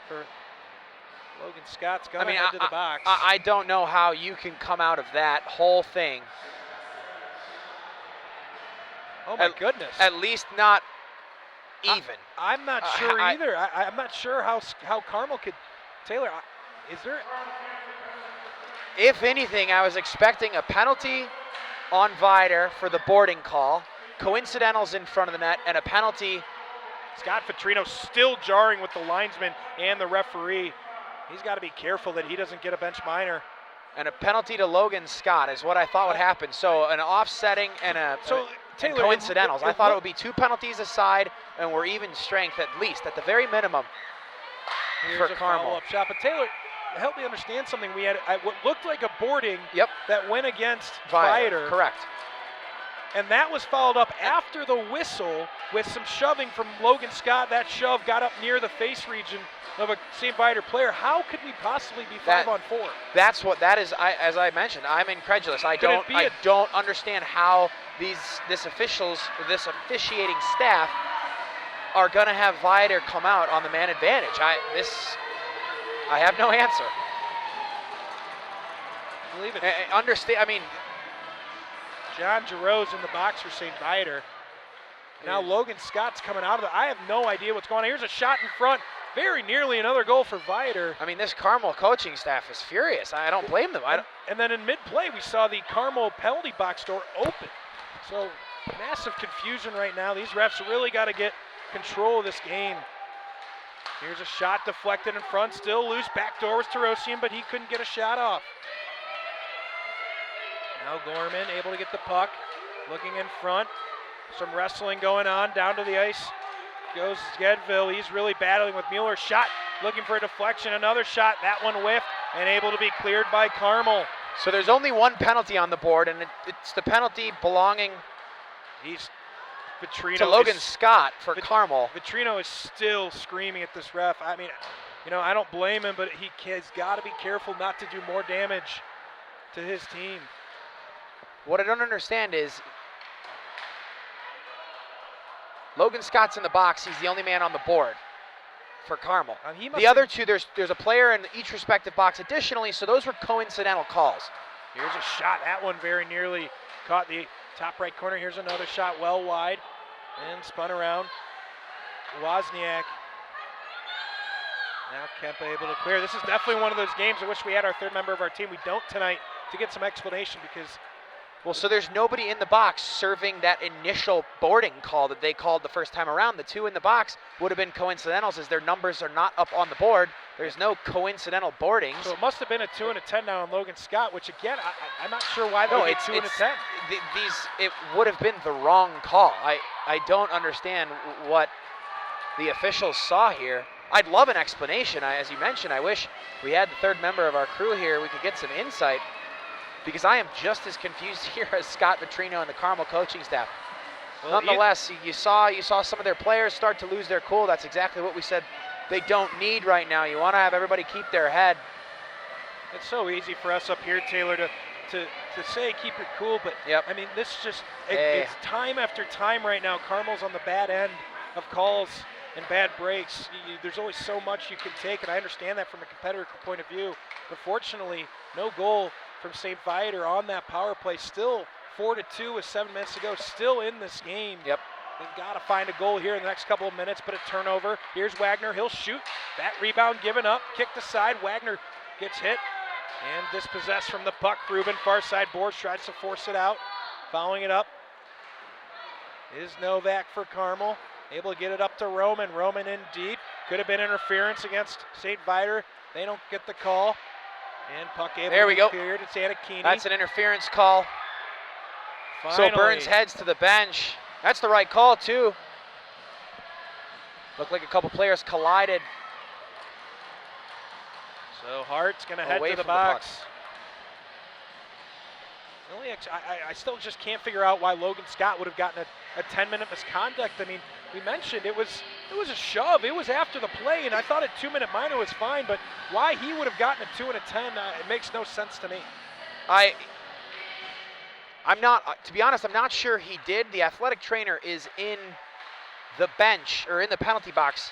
For Logan Scott's going to head to the box. I don't know how you can come out of that whole thing. Oh my goodness. At least not even. I'm not sure either. I'm not sure how Carmel could. Taylor, is there? If anything, I was expecting a penalty on Vidor for the boarding call, coincidentals in front of the net, and a penalty. Scott Vitrino still jarring with the linesman and the referee. He's got to be careful that he doesn't get a bench minor. And a penalty to Logan Scott is what I thought would happen. So an offsetting and Taylor, coincidentals. I thought it would be 2 penalties aside, and we're even strength at least, at the very minimum. Here's for a Carmel. follow-up shot. But Taylor, help me understand something. We had what looked like a boarding that went against Viator. Correct. And that was followed up after the whistle with some shoving from Logan Scott. That shove got up near the face region of a St. Viator player. How could we possibly be 5-on-4? That's what that is. As I mentioned, I'm incredulous. I don't understand how this officiating staff are going to have Viator come out on the man advantage. I have no answer. Believe it. Understand? I mean, John Deroos in the box for St. Viator. Now Logan Scott's coming out of it. I have no idea what's going on. Here's a shot in front. very nearly another goal for Vidor. I mean, this Carmel coaching staff is furious. I don't blame them. And then in mid-play, we saw the Carmel penalty box door open. So massive confusion right now. These refs really got to get control of this game. Here's a shot deflected in front, still loose. Back door was Terosian, but he couldn't get a shot off. Now Gorman able to get the puck, looking in front. Some wrestling going on, down to the ice goes Gedville. He's really battling with Mueller. Shot, looking for a deflection, another shot. That one whiffed and able to be cleared by Carmel. So there's only one penalty on the board, and it's the penalty belonging to Logan Scott for Carmel. Vitrino is still screaming at this ref. I mean, I don't blame him, but he's got to be careful not to do more damage to his team. What I don't understand is Logan Scott's in the box. He's the only man on the board for Carmel. The other two, there's a player in each respective box additionally, so those were coincidental calls. Here's a shot. That one very nearly caught the top right corner. Here's another shot well wide and spun around. Wozniak. Now Kempe able to clear. This is definitely one of those games I wish we had our third member of our team. We don't tonight to get some explanation because well, so there's nobody in the box serving that initial boarding call that they called the first time around. The two in the box would have been coincidentals as their numbers are not up on the board. There's no coincidental boardings. So it must have been a 2 and a 10 now on Logan Scott, which again, I'm not sure why they did 2 and a 10. It would have been the wrong call. I don't understand what the officials saw here. I'd love an explanation. As you mentioned, I wish we had the third member of our crew here. We could get some insight. Because I am just as confused here as Scott Vitrino and the Carmel coaching staff. Well, nonetheless, you saw some of their players start to lose their cool. That's exactly what we said they don't need right now. You want to have everybody keep their head. It's so easy for us up here, Taylor, to say keep your cool, but yep. I mean, this just, it's time after time right now. Carmel's on the bad end of calls and bad breaks. There's only so much you can take, and I understand that from a competitor point of view. But fortunately, no goal from St.Viator on that power play. Still 4-2 with 7 minutes to go. Still in this game. Yep. They've got to find a goal here in the next couple of minutes, but a turnover. Here's Wagner. He'll shoot. That rebound given up. Kicked aside. Wagner gets hit and dispossessed from the puck. Ruben, far side boards, tries to force it out. Following it up is Novak for Carmel. Able to get it up to Roman. Roman in deep. Could have been interference against St.Viator. They don't get the call. And puck able to be cleared. It's Antic. That's an interference call. Finally. So Burns heads to the bench. That's the right call, too. Looked like a couple players collided. So Hart's going to head to the box. I still just can't figure out why Logan Scott would have gotten a 10-minute misconduct. I mean, we mentioned it was a shove. It was after the play, and I thought a 2-minute minor was fine, but why he would have gotten a 2 and a 10, it makes no sense to me. I'm not, to be honest, I'm not sure he did. The athletic trainer is in the bench, or in the penalty box,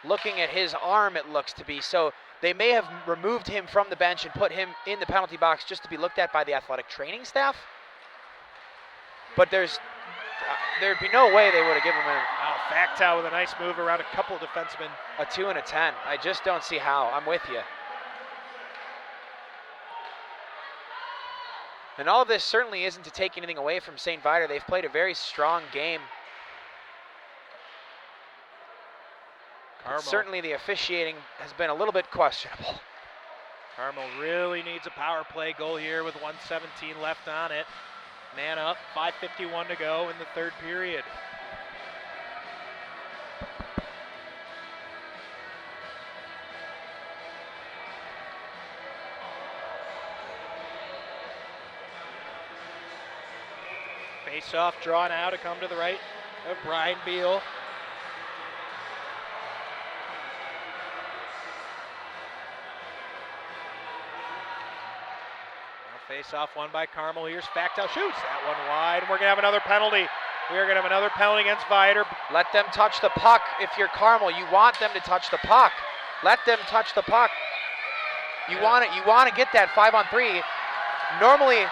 looking at his arm, it looks to be. So they may have removed him from the bench and put him in the penalty box just to be looked at by the athletic training staff. But there'd be no way they would have given him Factow with a nice move around a couple of defensemen. A 2 and a 10. I just don't see how. I'm with you. And all of this certainly isn't to take anything away from St.Viator. They've played a very strong game. Certainly the officiating has been a little bit questionable. Carmel really needs a power play goal here with 1:17 left on it. Man up, 5:51 to go in the third period. Faceoff drawn out to come to the right of Brian Beal. Face-off won by Carmel. Here's Factow, shoots that one wide, and we're going to have another penalty. We are going to have another penalty against Vidor. Let them touch the puck. If you're Carmel, you want them to touch the puck. Let them touch the puck. You want to get that 5-on-3. Normally,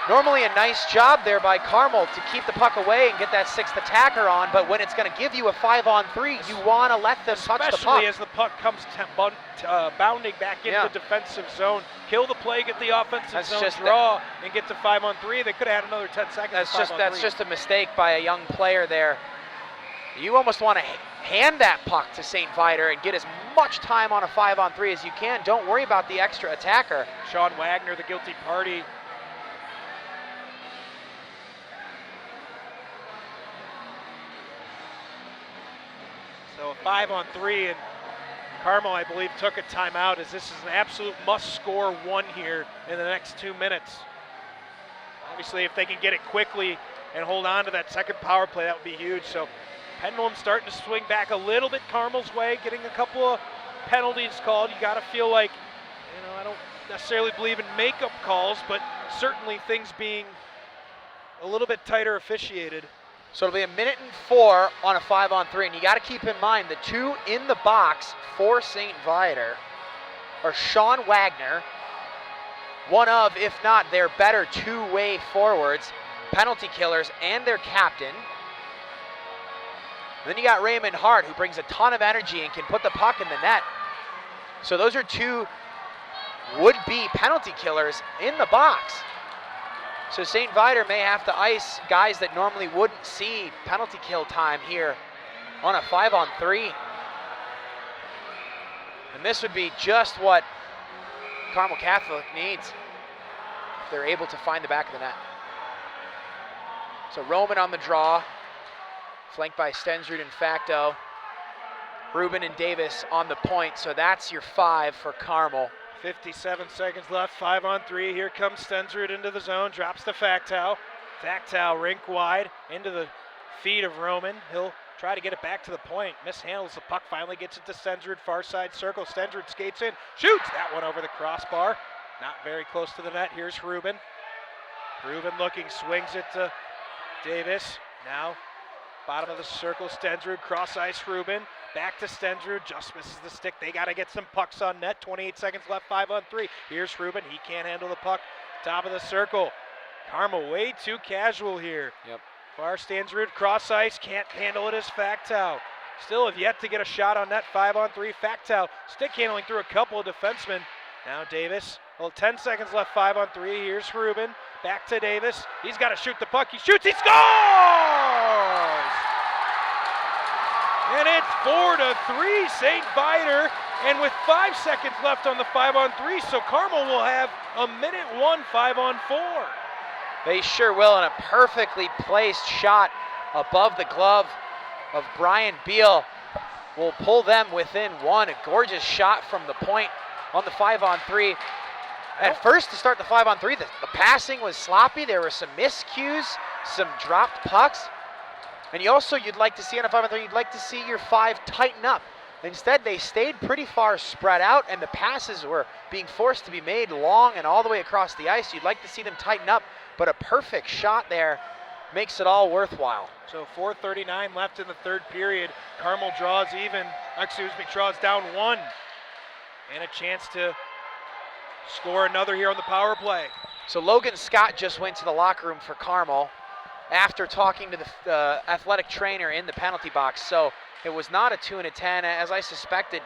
Normally a nice job there by Carmel to keep the puck away and get that 6th attacker on, but when it's going to give you a 5-on-3, you want to let them touch the puck. Especially as the puck comes bounding back into the defensive zone. Kill the play, get the offensive zone draw, and get to 5-on-3. They could have had another 10 seconds. That's just a mistake by a young player there. You almost want to hand that puck to St.Viator and get as much time on a 5-on-3 as you can. Don't worry about the extra attacker. Sean Wagner, the guilty party. So a 5-on-3, and Carmel, I believe, took a timeout, as this is an absolute must-score one here in the next 2 minutes. Obviously, if they can get it quickly and hold on to that second power play, that would be huge. So pendulum starting to swing back a little bit Carmel's way, getting a couple of penalties called. You got to feel like, I don't necessarily believe in makeup calls, but certainly things being a little bit tighter officiated. So it'll be 1:04 on a 5-on-3, and you got to keep in mind the two in the box for St.Viator are Sean Wagner, one of, if not their better two-way forwards, penalty killers, and their captain. Then you got Raymond Hart, who brings a ton of energy and can put the puck in the net. So those are two would-be penalty killers in the box. So St.Viator may have to ice guys that normally wouldn't see penalty kill time here on a 5-on-3. And this would be just what Carmel Catholic needs if they're able to find the back of the net. So Roman on the draw, flanked by Stensrud and Facto. Rubin and Davis on the point, so that's your 5 for Carmel. 57 seconds left, 5-on-3. Here comes Stensrud into the zone, drops to Facto. Facto rink wide into the feet of Roman. He'll try to get it back to the point. Mishandles the puck, finally gets it to Stensrud, far side circle. Stensrud skates in, shoots that one over the crossbar. Not very close to the net. Here's Rubin. Rubin looking, swings it to Davis. Now, bottom of the circle, Stensrud, cross ice Rubin. Back to Stensrud, just misses the stick. They got to get some pucks on net. 28 seconds left, 5-on-3. Here's Rubin, he can't handle the puck. Top of the circle. Carmel way too casual here. Yep. Far Stensrud, cross ice, can't handle it as Facto. Still have yet to get a shot on net, 5-on-3. Facto stick handling through a couple of defensemen. Now Davis, well, 10 seconds left, 5-on-3. Here's Rubin, back to Davis. He's got to shoot the puck, he shoots, he scores! And it's 4-3 St.Viator, and with 5 seconds left on the 5-on-3, so Carmel will have a 1:01 5-on-4. They sure will, and a perfectly placed shot above the glove of Brian Beal will pull them within one. A gorgeous shot from the point on the 5-on-3. At first, to start the 5-on-3, the passing was sloppy. There were some miscues, some dropped pucks. And you'd like to see on a 5-on-3, you'd like to see your 5 tighten up. Instead, they stayed pretty far spread out, and the passes were being forced to be made long and all the way across the ice. You'd like to see them tighten up, but a perfect shot there makes it all worthwhile. So 4:39 left in the third period. Carmel draws draws down 1. And a chance to score another here on the power play. So Logan Scott just went to the locker room for Carmel after talking to the athletic trainer in the penalty box. So it was not a 2 and a 10. As I suspected,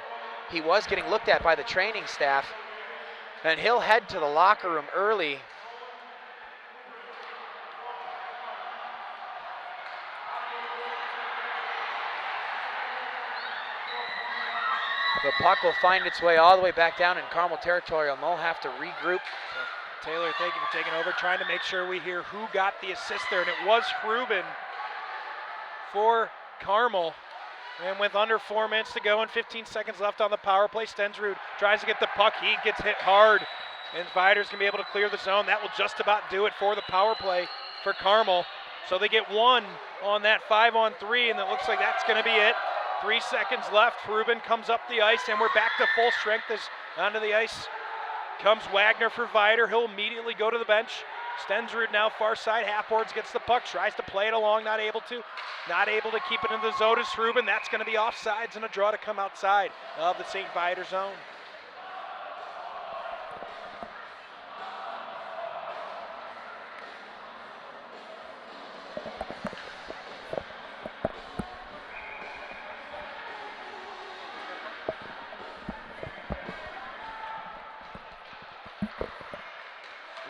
he was getting looked at by the training staff. And he'll head to the locker room early. The puck will find its way all the way back down in Carmel territory, and they'll have to regroup. Taylor, thank you for taking over, trying to make sure we hear who got the assist there, and it was Rubin for Carmel. And with under 4 minutes to go and 15 seconds left on the power play, Stensrud tries to get the puck. He gets hit hard, and Viator's going to be able to clear the zone. That will just about do it for the power play for Carmel. So they get 1 on that 5-on-3, and it looks like that's going to be it. 3 seconds left. Rubin comes up the ice, and we're back to full strength as onto the ice comes Wagner for Viator. He'll immediately go to the bench. Stensrud now far side, half-boards, gets the puck, tries to play it along, not able to keep it in the zone. Is Rubin. That's going to be offsides and a draw to come outside of the St.Viator zone.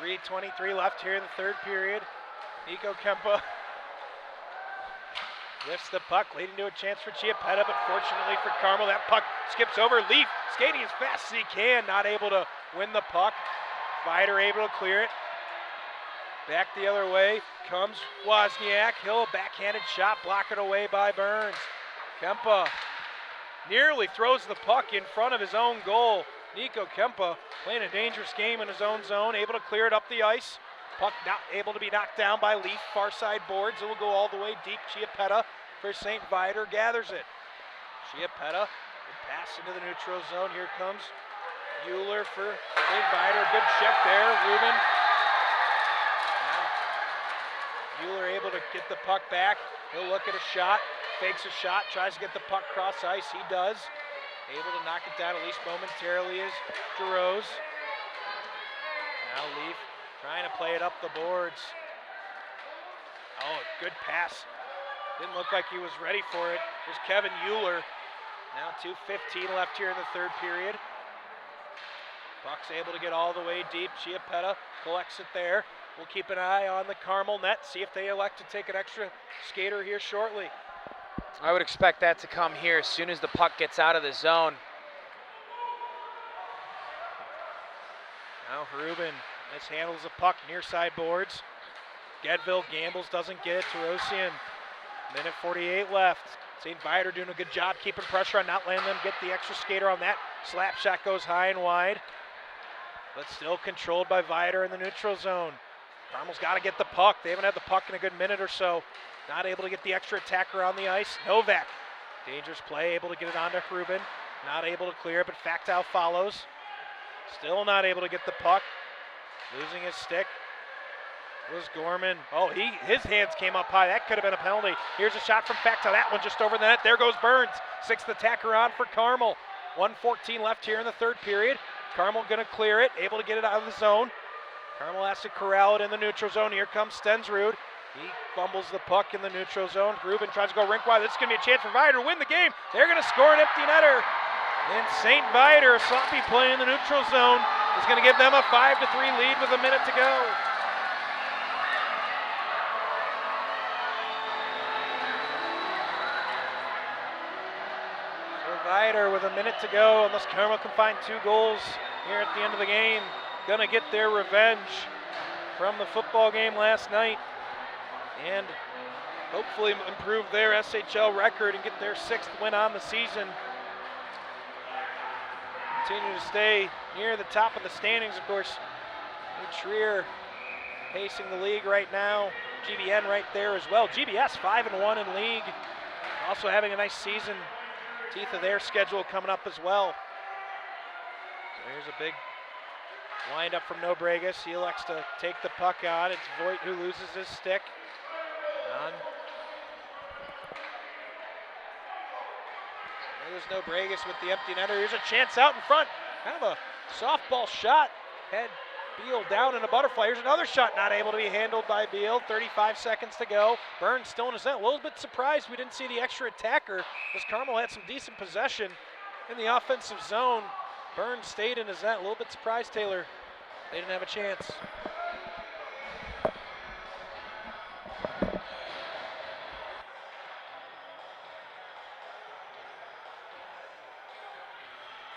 3:23 left here in the third period. Nico Kempe lifts the puck, leading to a chance for Chiappetta, but fortunately for Carmel, that puck skips over. Leaf skating as fast as he can, not able to win the puck. Vidor able to clear it. Back the other way comes Wozniak. He'll a backhanded shot, blocked away by Burns. Kempe nearly throws the puck in front of his own goal. Nico Kempe playing a dangerous game in his own zone, able to clear it up the ice. Puck not able to be knocked down by Leaf, far side boards. It will go all the way deep. Chiappetta for St.Viator gathers it. Chiappetta, good pass into the neutral zone. Here comes Euler for St.Viator. Good check there, Ruben. Now, Euler able to get the puck back. He'll look at a shot, fakes a shot, tries to get the puck cross ice. He does. Able to knock it down at least momentarily is Deroos. Now Leaf trying to play it up the boards. Oh, good pass. Didn't look like he was ready for it. There's Kevin Euler. Now 2:15 left here in the third period. Puck's able to get all the way deep. Chiappetta collects it there. We'll keep an eye on the Carmel net, see if they elect to take an extra skater here shortly. I would expect that to come here as soon as the puck gets out of the zone. Now Ruben mishandles the puck near side boards. Gedville gambles, doesn't get it. Terosian, minute 48 left. St.Viator doing a good job keeping pressure on, not letting them get the extra skater on that. Slap shot goes high and wide, but still controlled by Vidor in the neutral zone. Carmel's got to get the puck. They haven't had the puck in a good minute or so. Not able to get the extra attacker on the ice. Novak, dangerous play, able to get it onto Ruben. Not able to clear it, but Factow follows. Still not able to get the puck. Losing his stick was Gorman. Oh, his hands came up high. That could have been a penalty. Here's a shot from Factow. That one just over the net. There goes Burns. Sixth attacker on for Carmel. 1:14 left here in the third period. Carmel going to clear it, able to get it out of the zone. Carmel has to corral it in the neutral zone. Here comes Stensrud. He fumbles the puck in the neutral zone. Ruben tries to go rink wide. This is going to be a chance for Vidor to win the game. They're going to score an empty netter. And St.Viator, a sloppy play in the neutral zone, is going to give them a 5-3 lead with a minute to go. So Vidor with a minute to go, unless Carmel can find 2 goals here at the end of the game, going to get their revenge from the football game last night and hopefully improve their SHL record and get their 6th win on the season. Continue to stay near the top of the standings, of course. Trier pacing the league right now. GBN right there as well. GBS 5-1 in league. Also having a nice season. Teeth of their schedule coming up as well. So here's a big wind up from Nobregas. He elects to take the puck on. It's Voigt who loses his stick. On. There's Nobregas with the empty netter. Here's a chance out in front. Kind of a softball shot. Head Beal down in a butterfly. Here's another shot not able to be handled by Beal. 35 seconds to go. Burns still in his net. A little bit surprised we didn't see the extra attacker as Carmel had some decent possession in the offensive zone. Burns stayed in his net. A little bit surprised, Taylor. They didn't have a chance.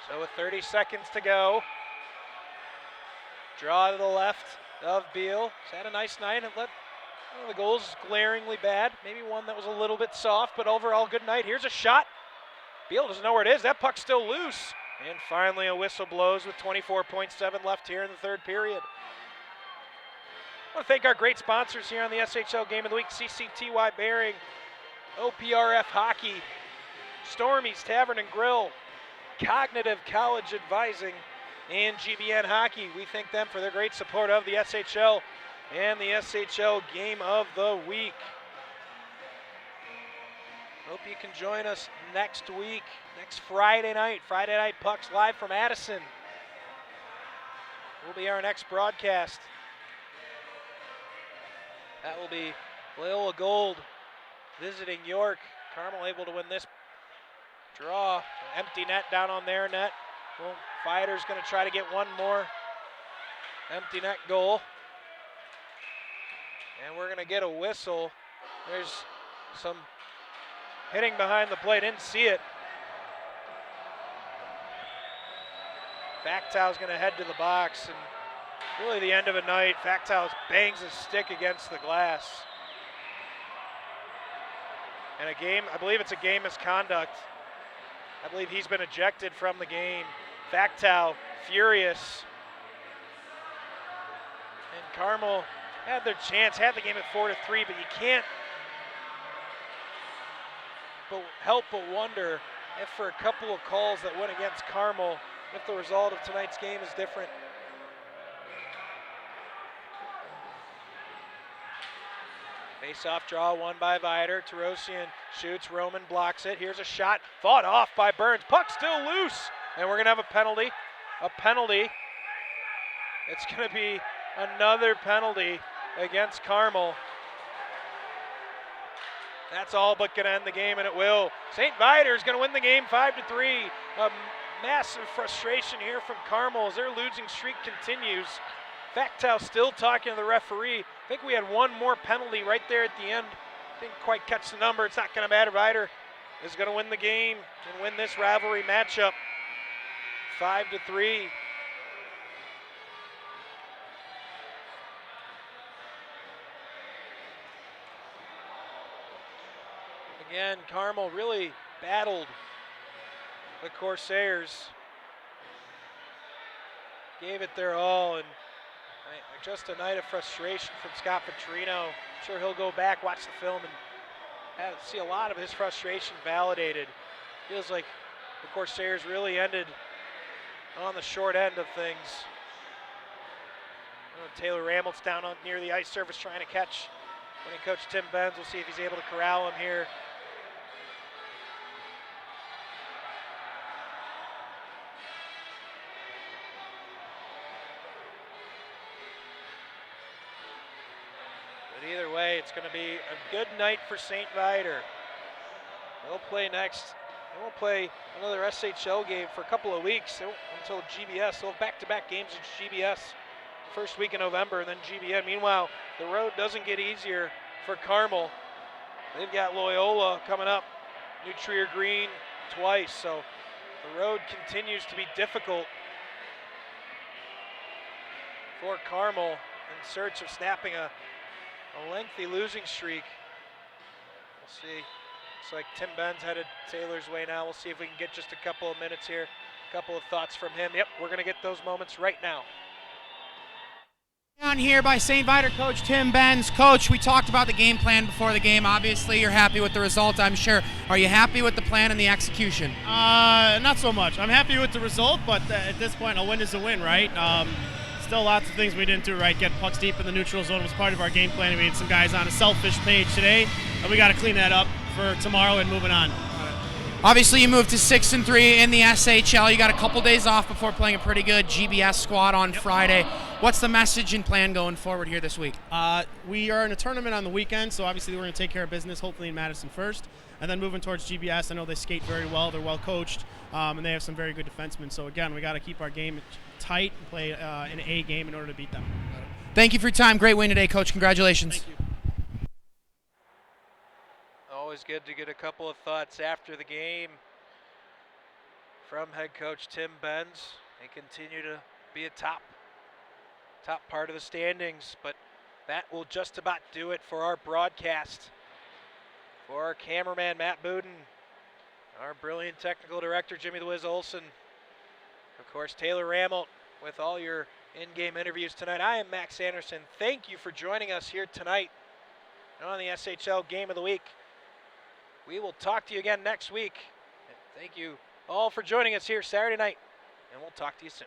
So with 30 seconds to go, draw to the left of Beal. He's had a nice night and let one of the goals glaringly bad. Maybe one that was a little bit soft, but overall good night. Here's a shot. Beal doesn't know where it is. That puck's still loose. And finally a whistle blows with 24.7 left here in the third period. I want to thank our great sponsors here on the SHL Game of the Week. CCTY Bearing, OPRF Hockey, Stormy's Tavern and Grill, Cognitive College Advising, and GBN Hockey. We thank them for their great support of the SHL and the SHL Game of the Week. Hope you can join us next week, next Friday night Pucks live from Addison. Will be our next broadcast. That will be Loyola Gold visiting York. Carmel able to win this draw. Empty net down on their net. Well, Fighter's going to try to get one more Empty net goal. And we're going to get a whistle. There's some hitting behind the plate. Didn't see it. Factow's going to head to the box, and really the end of a night. Factow bangs his stick against the glass. And a game, I believe it's a game misconduct. I believe he's been ejected from the game. Factow furious. And Carmel had their chance, had the game at 4-3, but you can't help but wonder if for a couple of calls that went against Carmel, if the result of tonight's game is different. Face-off draw won by Vidor. Tarosian shoots, Roman blocks it. Here's a shot, fought off by Burns. Puck still loose, and we're gonna have a penalty. It's gonna be another penalty against Carmel. That's all but gonna end the game, and it will. St. Viator is gonna win the game 5-3. Massive frustration here from Carmel as their losing streak continues. Factow still talking to the referee. I think we had one more penalty right there at the end. Didn't quite catch the number. It's not going to matter. Viator is going to win the game and win this rivalry matchup 5-3. Again, Carmel really battled the Corsairs, gave it their all, and just a night of frustration from Scott Petrino. I'm sure he'll go back, watch the film, and see a lot of his frustration validated. Feels like the Corsairs really ended on the short end of things. Taylor Rammelt's down near the ice surface trying to catch winning coach Tim Benz. We'll see if he's able to corral him here. Either way, it's going to be a good night for St. Viator. They'll play next. They won't play another SHL game for a couple of weeks until GBS. They'll have back-to-back games in GBS first week in November and then GBN. Meanwhile, the road doesn't get easier for Carmel. They've got Loyola coming up, New Trier Green twice, so the road continues to be difficult for Carmel in search of snapping a lengthy losing streak. We'll see. Looks like Tim Benz headed Taylor's way now. We'll see if we can get just a couple of minutes here. A couple of thoughts from him. Yep, we're going to get those moments right now. Down here by St. Viator coach Tim Benz. Coach, we talked about the game plan before the game. Obviously, you're happy with the result, I'm sure. Are you happy with the plan and the execution? Not so much. I'm happy with the result, but at this point, a win is a win, right? Still lots of things we didn't do right. Getting pucks deep in the neutral zone was part of our game plan. We had some guys on a selfish page today, and we got to clean that up for tomorrow and moving on. Obviously, you moved to 6-3 in the SHL. You got a couple days off before playing a pretty good GBS squad on Friday. What's the message and plan going forward here this week? We are in a tournament on the weekend, so obviously we're going to take care of business, hopefully in Madison first, and then moving towards GBS. I know they skate very well. They're well coached, and they have some very good defensemen. So again, we got to keep our game tight and play an A game in order to beat them. Thank you for your time. Great win today, Coach. Congratulations. Thank you. Always good to get a couple of thoughts after the game from head coach Tim Benz. They continue to be a top part of the standings, but that will just about do it for our broadcast. For our cameraman Matt Booten, our brilliant technical director Jimmy the Wiz Olson, of course Taylor Rammelt with all your in-game interviews tonight. I am Max Anderson. Thank you for joining us here tonight on the SHL Game of the Week. We will talk to you again next week. And thank you all for joining us here Saturday night, and we'll talk to you soon.